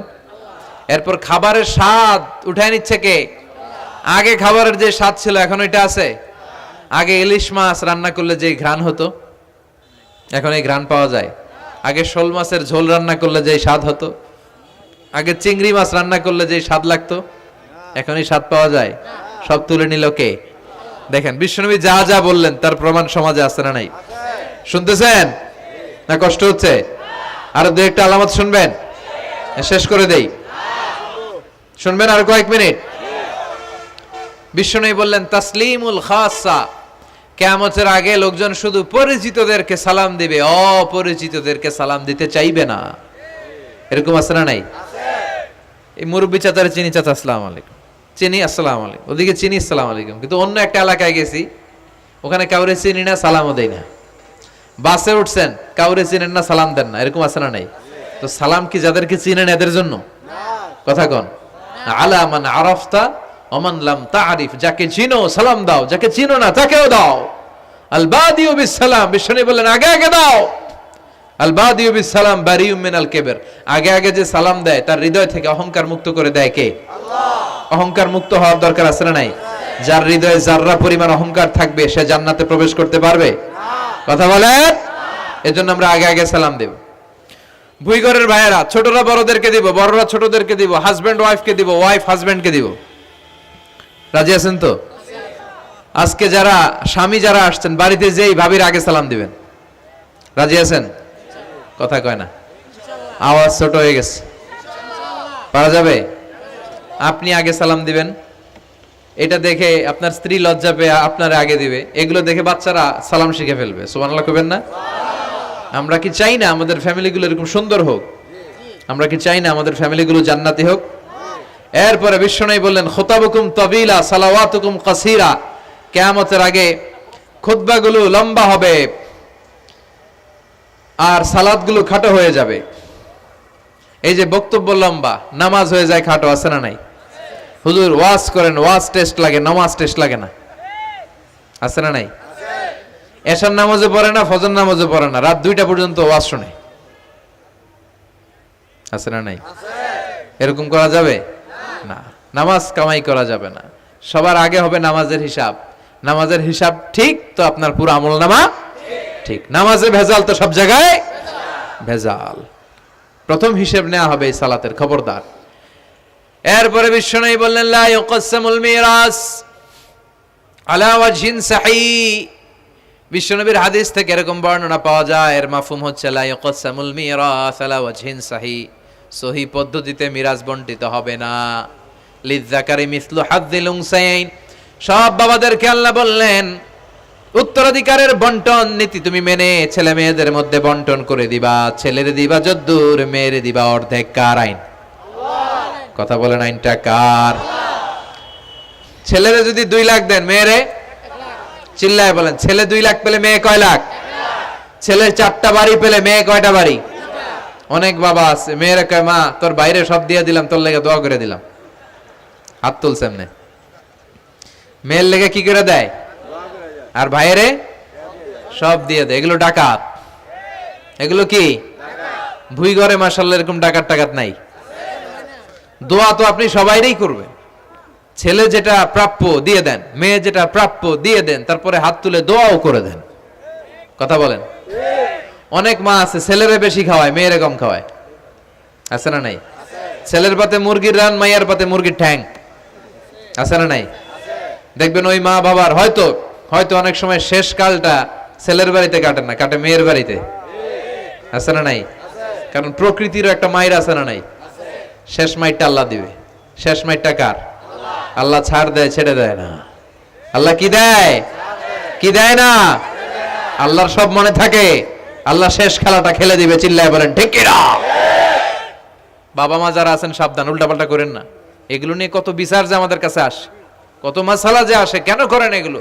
এরপর খাবারের স্বাদ উঠায় নিচ্ছে কে? আগে খাবারের যে স্বাদ ছিল এখন এটা আছে? আগে ইলিশ মাছ রান্না করলে যে ঘ্রাণ হতো এখন এই ঘ্রাণ পাওয়া যায়? আগে শোল মাছের ঝোল রান্না করলে যে স্বাদ হতো, আগে চিংড়ি মাছ রান্না করলে যে স্বাদ লাগতো, এখন এই স্বাদ পাওয়া যায়? সব তুলে নিল কে? দেখেন বিশ্বনবী যা যা বললেন তার প্রমাণ সমাজে আছে না নাই? শুনতেছেন না কষ্ট হচ্ছে? আর দু একটা আলামত শুনবেন, শেষ করে দেই। শুনবেন আর কয়েক মিনিট। বিশ্বনবী বললেন তাসলিমুল খাসা, কিয়ামতের আগে লোকজন শুধু পরিচিতদেরকে সালাম দিবে, অপরিচিতদেরকে সালাম দিতে চাইবে না। এরকম আছে না নাই? এই মুরব্বী চাচারে চিনি, চাচা আসসালামু আলাইকুম, চিনি আসসালামু আলাইকুম, ওদিকে চিনি আসসালামু আলাইকুম, কিন্তু অন্য একটা এলাকায় গেছি ওখানে কাউরে চিনি না, সালামও দেই না। বাসে উঠছেন কাউরে চিনেন না, সালাম দেন না, এরকম আছে না নাই? তো সালাম কি যাদেরকে চিনেন এদের জন্য? কথা কন। আলা মান আরাফতা ওমান লাম তারিফ, যাকে চিনো সালাম দাও, যাকে চিনো না তাকেও দাও। আল বাদিউ বিস সালাম, বিশ্বনবী বললেন আগে আগে দাও। আল বাদিউ বিস সালাম বারিউম মিনাল কিবর, আগে আগে যে সালাম দেয় তার হৃদয় থেকে অহংকার মুক্ত করে দেয় কে? আল্লাহ। অহংকার মুক্ত হওয়ার দরকার আছে না নাই? যার হৃদয়ে যাররা পরিমাণ অহংকার থাকবে সে জান্নাতে প্রবেশ করতে পারবে না। কথা বলেন। এজন্য আমরা আগে আগে সালাম দেব। ভুইঘরের ভাইয়েরা ছোটরা বড়দেরকে দিব, বড়রা ছোটদেরকে দিব, হাজবেন্ড ওয়াইফকে দিব, ওয়াইফ হাজবেন্ডকে দিব। রাজি আছেন তো? আজকে যারা স্বামী যারা আসছেন বাড়িতে যেই ভাবির আগে সালাম দিবেন। রাজি আছেন? কথা কয় না, আওয়াজ ছোট হয়ে গেছে। পারা যাবে? আপনি আগে সালাম দিবেন, এটা দেখে আপনার স্ত্রী লজ্জা পেয়ে আপনার আগে দিবে, এগুলো দেখে বাচ্চারা সালাম শিখে ফেলবে। সুবহানাল্লাহ কইবেন না? আমরা কি চাই না আমাদের ফ্যামিলিগুলো এরকম সুন্দর হোক? আমরা কি চাই না আমাদের ফ্যামিলিগুলো জান্নাতি হোক? এরপরে বিশ্বনবী বললেন খুতাবুকুম তাবিলা সালাওয়াতুকুম কাসীরা, কিয়ামতের আগে খুতবাগুলো লম্বা হবে আর সালাতগুলো খাটো হয়ে যাবে। এই যে বক্তব্য লম্বা, নামাজ হয়ে যায় খাটো, আছে না নাই? হুজুর ওয়াজ করেন, ওয়াজ টেস্ট লাগে, নামাজ টেস্ট লাগে না, আছে না নাই? এশার নামাজে পড়ে না, ফজর নামাজে পড়ে না, রাত 2টা পর্যন্ত ওয়াজ শুনে, আছে না নাই? এরকম করা যাবে না। নামাজ কামাই করা যাবে না। সবার আগে হবে নামাজের হিসাব। নামাজের হিসাব ঠিক তো আপনার পুরো আমল নামা ঠিক। নামাজে ভেজাল তো সব জায়গায় ভেজাল। প্রথম হিসেব নেওয়া হবে এই সালাতের, খবরদার। এরপরে বিশ্বনবী বললেন লা ইউকসামুল মিরাস আলা ওয়াজহিন সাহিহ। বিশ্বনবীর হাদিস থেকে এরকম বর্ণনা পাওয়া যায়, এর মাফহুম হচ্ছে লা ইউকসামুল মিরাস আলা ওয়াজহিন সাহিহ, সহি পদ্ধতিতে মিরাজ বন্টিত হবে না। লিযযাকারি মিসলু হাযযিল উনসায়াইন, সব বাবাদেরকে আল্লাহ বললেন উত্তরাধিকারের বন্টন নীতি তুমি মেনে ছেলে মেয়েদের মধ্যে বন্টন করে দিবা। ছেলেরে দিবা যদ্দূর, মেয়েরে দিবা অর্ধেক। কার আইন? কথা বলেন, আইনটা কার? ছেলেরে যদি 2 লাখ দেন, মেয়েরে চিল্লায় বলেন, ছেলে 2 লাখ পেলে মেয়ে কয় লাখ? ছেলে 4টা বাড়ি পেলে মেয়ে কয়টা বাড়ি? অনেক বাবা আছে মেয়েরা কয় মা তোর বাইরে সব দিয়ে দিলাম, তোর লেগে দোয়া করে দিলাম। হাত তুলছে এমনি। মেয়ের লেগে কি করে দেয়? আর ভাইয়েরে সব দিয়ে দেয়। এগুলো ডাকাত। এগুলো কি ভুই ঘরে মাশাআল্লাহ এরকম ডাকাত টাকাত নাই। দোয়া তো আপনি সবাইরই করবেন। ছেলে যেটা প্রাপ্য দিয়ে দেন, মেয়ে যেটা প্রাপ্য দিয়ে দেন, তারপরে হাত তুলে দোয়াও করে দেন। কথা বলেন। অনেক মা আছে ছেলেরে বেশি খাওয়ায়, মেয়েরে কম খাওয়ায়, আছে না নাই? ছেলের পাতে মুরগির রান, মাইয়ার পাতে মুরগির ঠ্যাং, আছে না নাই? দেখবেন ওই মা বাবার হয়তো অনেক সময় শেষ কালটা ছেলের বাড়িতে কাটে না, কাটে মেয়ের বাড়িতে, আছে না নাই? কারণ প্রকৃতিরও একটা মায়ের আছে না নাই? শেষ মাইরটা আল্লাহ দিবে। শেষ মাইরটা কার? আল্লাহ ছাড় দেয়, ছেড়ে দেয় না। আল্লাহ কি দেয়? কি দেয় না? আল্লাহর সব মনে থাকে। আল্লাহ শেষ খেলাটা খেলে দিবে। চিল্লায় বলেন ঠিক কি না? বাবা মা যারা আছেন সাবধান, উল্টাপাল্টা করেন না। এগুলো নিয়ে কত বিচার যে আমাদের কাছে আসে, কত মাসালা যে আসে। কেন করেন এগুলো?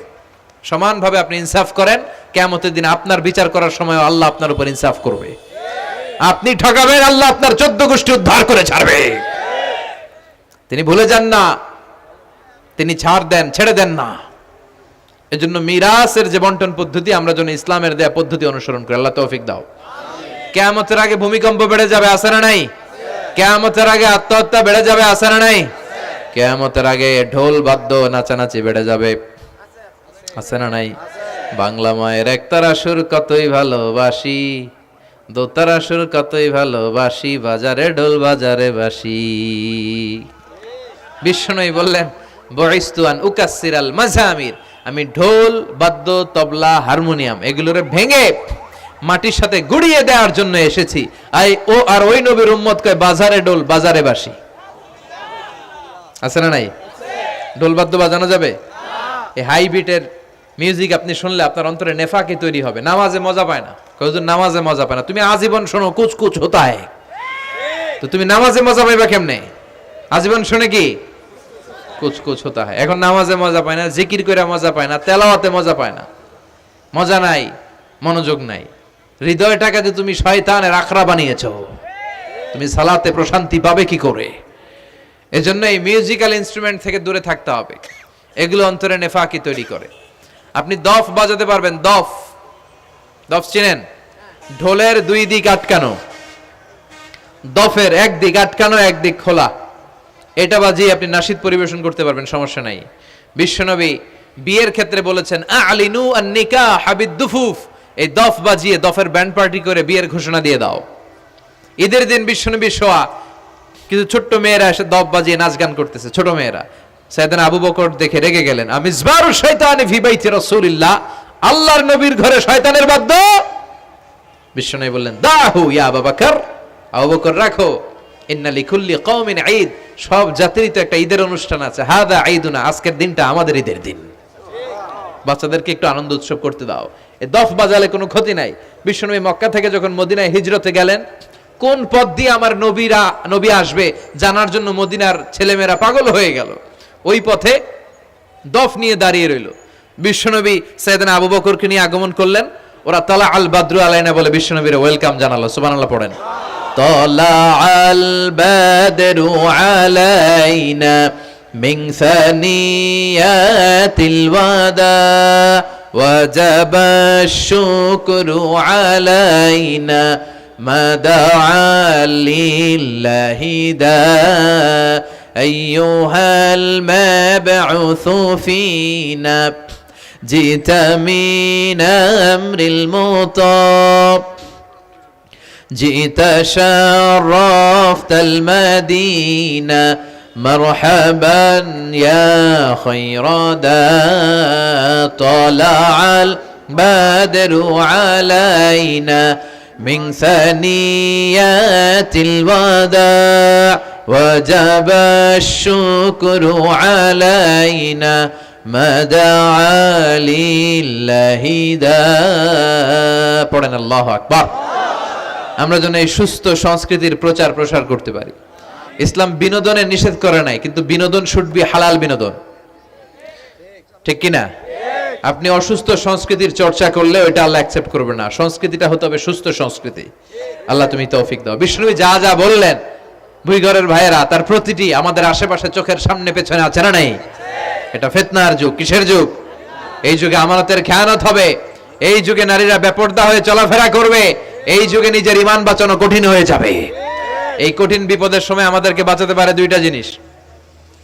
সমানভাবে আপনি ইনসাফ করেন, কিয়ামতের দিন আপনার বিচার করার সময় আল্লাহ আপনার উপর ইনসাফ করবে। আপনি ঠকাবেন, আল্লাহ আপনার 14 গোষ্ঠী উদ্ধার করে ছাড়বে। তিনি ভুলে যান না, তিনি ছাড় দেন, ছেড়ে দেন না। এজন্য মিরাসের যে বন্টন পদ্ধতি, আমরা যেন ইসলামের দেয়া পদ্ধতি অনুসরণ করি। আল্লাহ তৌফিক দাও। কিয়ামতের আগে ভূমিকম্প বেড়ে যাবে, আছে না নাই? কিয়ামতের আগে আত্মহত্যা বেড়ে যাবে, আছে না নাই? কিয়ামতের আগে ঢোল বাদ্য নাচানাচি বেড়ে যাবে, আছে না নাই? বাংলা মায়ের একতারা সুর কতই ভালোবাসি, দোতারা সুর কতই ভালোবাসি, বাজারে ঢোল বাজারে বাসি। বিষ্ণুই বললেন বুইস্তু আন উকাসসিরাল মাযামির, আমি ঢোল বাদ্য তবলা হারমোনিয়াম এগুলোরে ভেঙে মাটির সাথে গুড়িয়ে দেওয়ার জন্য এসেছি। আর ওই নবীর উম্মত কয় বাজারে ঢোল বাজারে বাসি। আছে না নাই? ঢোল বাদ্য বাজানো যাবে? এই হাই বিটের মিউজিক আপনি শুনলে আপনার অন্তরে নেফাকি তৈরি হবে। নামাজে মজা পায় না, কয়জন নামাজে মজা পায় না। তুমি আজীবন শোনো কুচ কুচ হোতা হয়, তো তুমি নামাজে মজা পাইবা কেমনে? আজীবন শুনে কি কুচ কুচ হোতা হয়। এখন নামাজে মজা পায় না, জিকির করে মজা পায় না, তেলাওয়াতে মজা পায় না, মজা নাই, মনোযোগ নাই। হৃদয়টাকে যে তুমি শয়তানের আখড়া বানিয়েছো, তুমি সালাতে প্রশান্তি পাবে কি করে? এজন্য এই মিউজিক্যাল ইনস্ট্রুমেন্ট থেকে দূরে থাকতে হবে, এগুলো অন্তরে নেফাকি তৈরি করে। আপনি দফ বাজাতে পারবেন? দফ, দফ চিনেন? ঢোলের দুই দিক আটকানো, দফের এক দিক আটকানো এক দিক খোলা, এটা বাজিয়ে আপনি নাশিদ পরিবেশন করতে পারবেন, সমস্যা নাই। বিশ্বনবী বিয়ের ক্ষেত্রে বলেছেন আলিনু আন নিকাহ বিদ-দুফুফ, এই দফ বাজিয়ে দফের ব্যান্ড পার্টি করে বিয়ের ঘোষণা দিয়ে দাও। ঈদের দিন বিশ্বনবী শোয়া কিছু ছোট্ট মেয়েরা এসে দফ বাজিয়ে নাচ গান করতেছে, ছোট মেয়েরা। সাইয়েদনা আবু বকর দেখে রেগে গেলেন, আমিজবারু শাইতানি ফি বাইতি রাসূলিল্লাহ, আল্লাহর নবীর ঘরে শয়তানের বাদ্য। বিশ্বনবী বললেন দাহু ইয়া আবু বকর, আবু বকর রাখো, ইন্না লিকুল্লি কওমিন ঈদ, সব জাতিরই তো একটা ঈদের অনুষ্ঠান আছে, হাদা ঈদুনা, আজকের দিনটা আমাদের ঈদের দিন, বাচ্চাদেরকে একটু আনন্দ উৎসব করতে দাও। এই দফ বাজালে কোনো ক্ষতি নাই। বিশ্বনবী মক্কা থেকে যখন মদিনায় হিজরতে গেলেন, কোন পথ দিয়ে আমার নবী আসবে জানার জন্য মদিনার ছেলেমেয়েরা পাগল হয়ে গেল। ওই পথে দফ নিয়ে দাঁড়িয়ে রইল। বিশ্বনবী সাইয়েদনা আবু বকরকে নিয়ে আগমন করলেন। ওরা তালা আল বাদরু আলাইনা বলে বিশ্বনবীর ওয়েলকাম জানালো। সুবহানাল্লাহ পড়েন। তালা আল বাদরু আলাইনা মিন সানিয়াতিল ওয়াদা ওয়াজাবা আশ-শুকরু আলাইনা মা দাআ লিল্লাহি দা أيها المبعوث فينا جئت من أمر المطاب جئت شرفت المدينة مرحبا يا خير دا طلع البدر علينا من ثنيات الوداع وجب الشكر علينا ما دعا لله دا পড়েন আল্লাহু আকবার। আমরা যেন এই সুস্থ সংস্কৃতির প্রচার প্রসার করতে পারি। ইসলাম বিনোদনের নিষেধ করে নাই, কিন্তু বিনোদন শুড বি হালাল বিনোদন, ঠিক কি না? আপনি অসুস্থ সংস্কৃতির চর্চা করলে ওইটা আল্লাহ অ্যাকসেপ্ট করবে না। সংস্কৃতিটা হতে হবে সুস্থ সংস্কৃতি। আল্লাহ তুমি তৌফিক দাও। বিষ্ণুবী যা যা বললেন, ভুইঘরের ভাইয়েরা, তার প্রতিটি আমাদের আশেপাশে চোখের সামনে পেছনে আছে না নাই? এটা ফিতনার যুগ। কিসের যুগ? এই যুগে আমানতের খেয়ানত হবে, এই যুগে নারীরা বেপরদা হয়ে চলাফেরা করবে, এই যুগে নিজের ঈমান বাঁচানো কঠিন হয়ে যাবে। এই কঠিন বিপদের সময় আমাদেরকে বাঁচাতে পারে দুইটা জিনিস।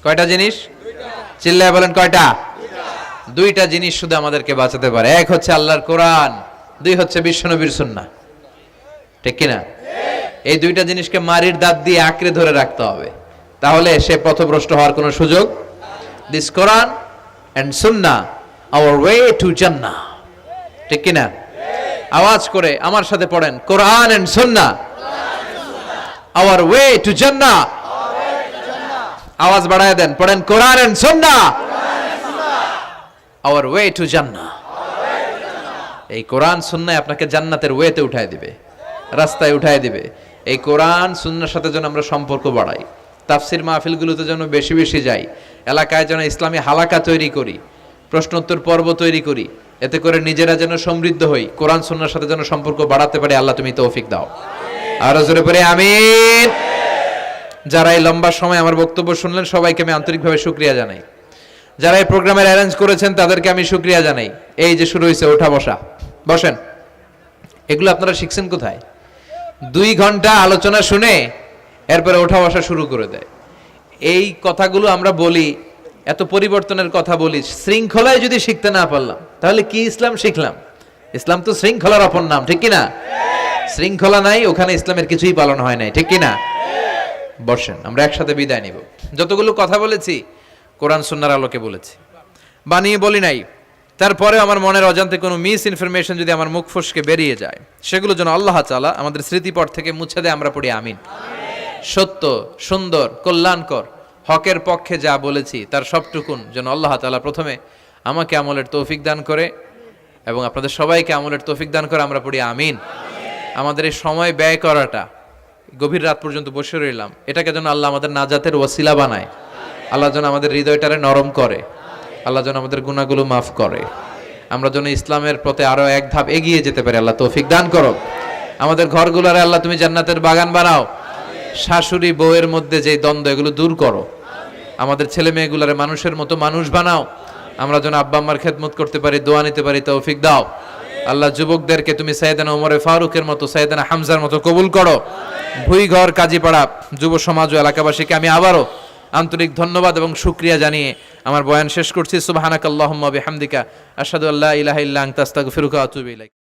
কয়টা জিনিস? চিল্লায় বলেন কয়টা? দুইটা জিনিস শুধু আমাদেরকে বাঁচাতে পারে। এক হচ্ছে আল্লাহর কোরআন, দুই হচ্ছে বিশ্বনবীর সুন্নাহ, ঠিক কিনা? এই দুইটা জিনিসকে মারির দাঁত দিয়ে আঁকড়ে ধরে রাখতে হবে, তাহলে সে পথভ্রষ্ট হওয়ার কোনো সুযোগ। This Quran and Sunnah hour way to জান্নাহ, ঠিক কিনা? আওয়াজ করে আমার সাথে পড়েন, কোরআন and Sunnah hour way to জান্নাহ। আওয়াজ বাড়ায় দেন, পড়েন, কোরআন and Sunnah hour way to জান্নাহ। এই কোরআন সুন্নাহ আপনাকে জান্নাতের ওয়েতে উঠায় দিবে, রাস্তায় উঠায় দিবে। এই কোরআন সুন্নাহর সাথে যেন আমরা সম্পর্ক বাড়াই, তাফসির মাহফিলগুলোতে যেন বেশি বেশি যাই, এলাকায় যেন ইসলামী হালাকা তৈরি করি, প্রশ্নোত্তর পর্ব তৈরি করি, এতে করে নিজেরা যেন সমৃদ্ধ হই, কোরআন সুন্নাহর সাথে যেন সম্পর্ক বাড়াতে পারি। আল্লাহ তুমি তৌফিক দাও। আর জোরে পড়ে আমিন। যারা এই লম্বা সময় আমার বক্তব্য শুনলেন সবাইকে আমি আন্তরিকভাবে শুকরিয়া জানাই। যারা এই প্রোগ্রামের অ্যারেঞ্জ করেছেন তাদেরকে আমি শুকরিয়া জানাই। এই যে শুরু হয়েছে ওঠা বসা, বসেন, এগুলো আপনারা শিখছেন কোথায়? 2 ঘন্টা আলোচনা শুনে এরপরে ওঠা বসা শুরু করে দেয়। এই কথাগুলো আমরা বলি, এত পরিবর্তনের কথা বলি, শৃঙ্খলায় যদি শিখতে না পারলাম তাহলে কি ইসলাম শিখলাম? ইসলাম তো শৃঙ্খলার অপর নাম, ঠিক কিনা? শৃঙ্খলা নাই, ওখানে ইসলামের কিছুই পালন হয় নাই, ঠিক কিনা? বসেন, আমরা একসাথে বিদায় নিব। যতগুলো কথা বলেছি কোরআন সুন্নাহর আলোকে বলেছি, বানিয়ে বলি নাই। তারপরে আমার মনের অজান্তে কোনো মিস ইনফরমেশন যদি আমার মুখ ফসকে বেরিয়ে যায়, সেগুলো যেন আল্লাহ তাআলা আমাদের স্মৃতিপট থেকে মুছে দেয়, আমরা পড়ি আমিন। সত্য, সুন্দর, কল্যাণকর, হকের পক্ষে যা বলেছি তার সবটুকুন যেন আল্লাহ তাআলা প্রথমে আমাকে আমলের তৌফিক দান করে এবং আপনাদের সবাইকে আমলের তৌফিক দান করে, আমরা পড়ি আমিন। আমাদের এই সময় ব্যয় করাটা, গভীর রাত পর্যন্ত বসে রইলাম, এটাকে যেন আল্লাহ আমাদের নাজাতের ওসিলা বানায়। আল্লাহ যেন আমাদের হৃদয়টারে নরম করে, আল্লাহ যেন আমাদের গুনাহগুলো মাফ করে, আমরা যেন ইসলামের পথে আরো এক ধাপ এগিয়ে যেতে পারি। আল্লাহ তৌফিক দান করো। আমাদের ঘরগুলোরে আল্লাহ তুমি জান্নাতের বাগান বানাও। শাশুড়ি বউয়ের মধ্যে যে দ্বন্দ্ব, এগুলো দূর করো। আমাদের ছেলে মেয়েগুলারে মানুষের মতো মানুষ বানাও, আমরা যেন আব্বা আম্মার খেদমত করতে পারি, দোয়া নিতে পারি, তৌফিক দাও। আল্লাহ যুবকদেরকে তুমি সাইয়েদানা ওমরে ফারুকের মতো, সাইয়েদানা হামজার মতো কবুল করো। ভুইঘর, কাজীপাড়া যুব সমাজ ও এলাকাবাসীকে আমি আবারও আন্তরিক ধন্যবাদ এবং শুকরিয়া জানিয়ে আমার বয়ান শেষ করছি। সুবহানাকাল্লাহুম্মা বিহামদিকা আশহাদু আল্লা ইলাহা ইল্লা আনতা আস্তাগফিরুকা ওয়া আতুবু ইলাইক।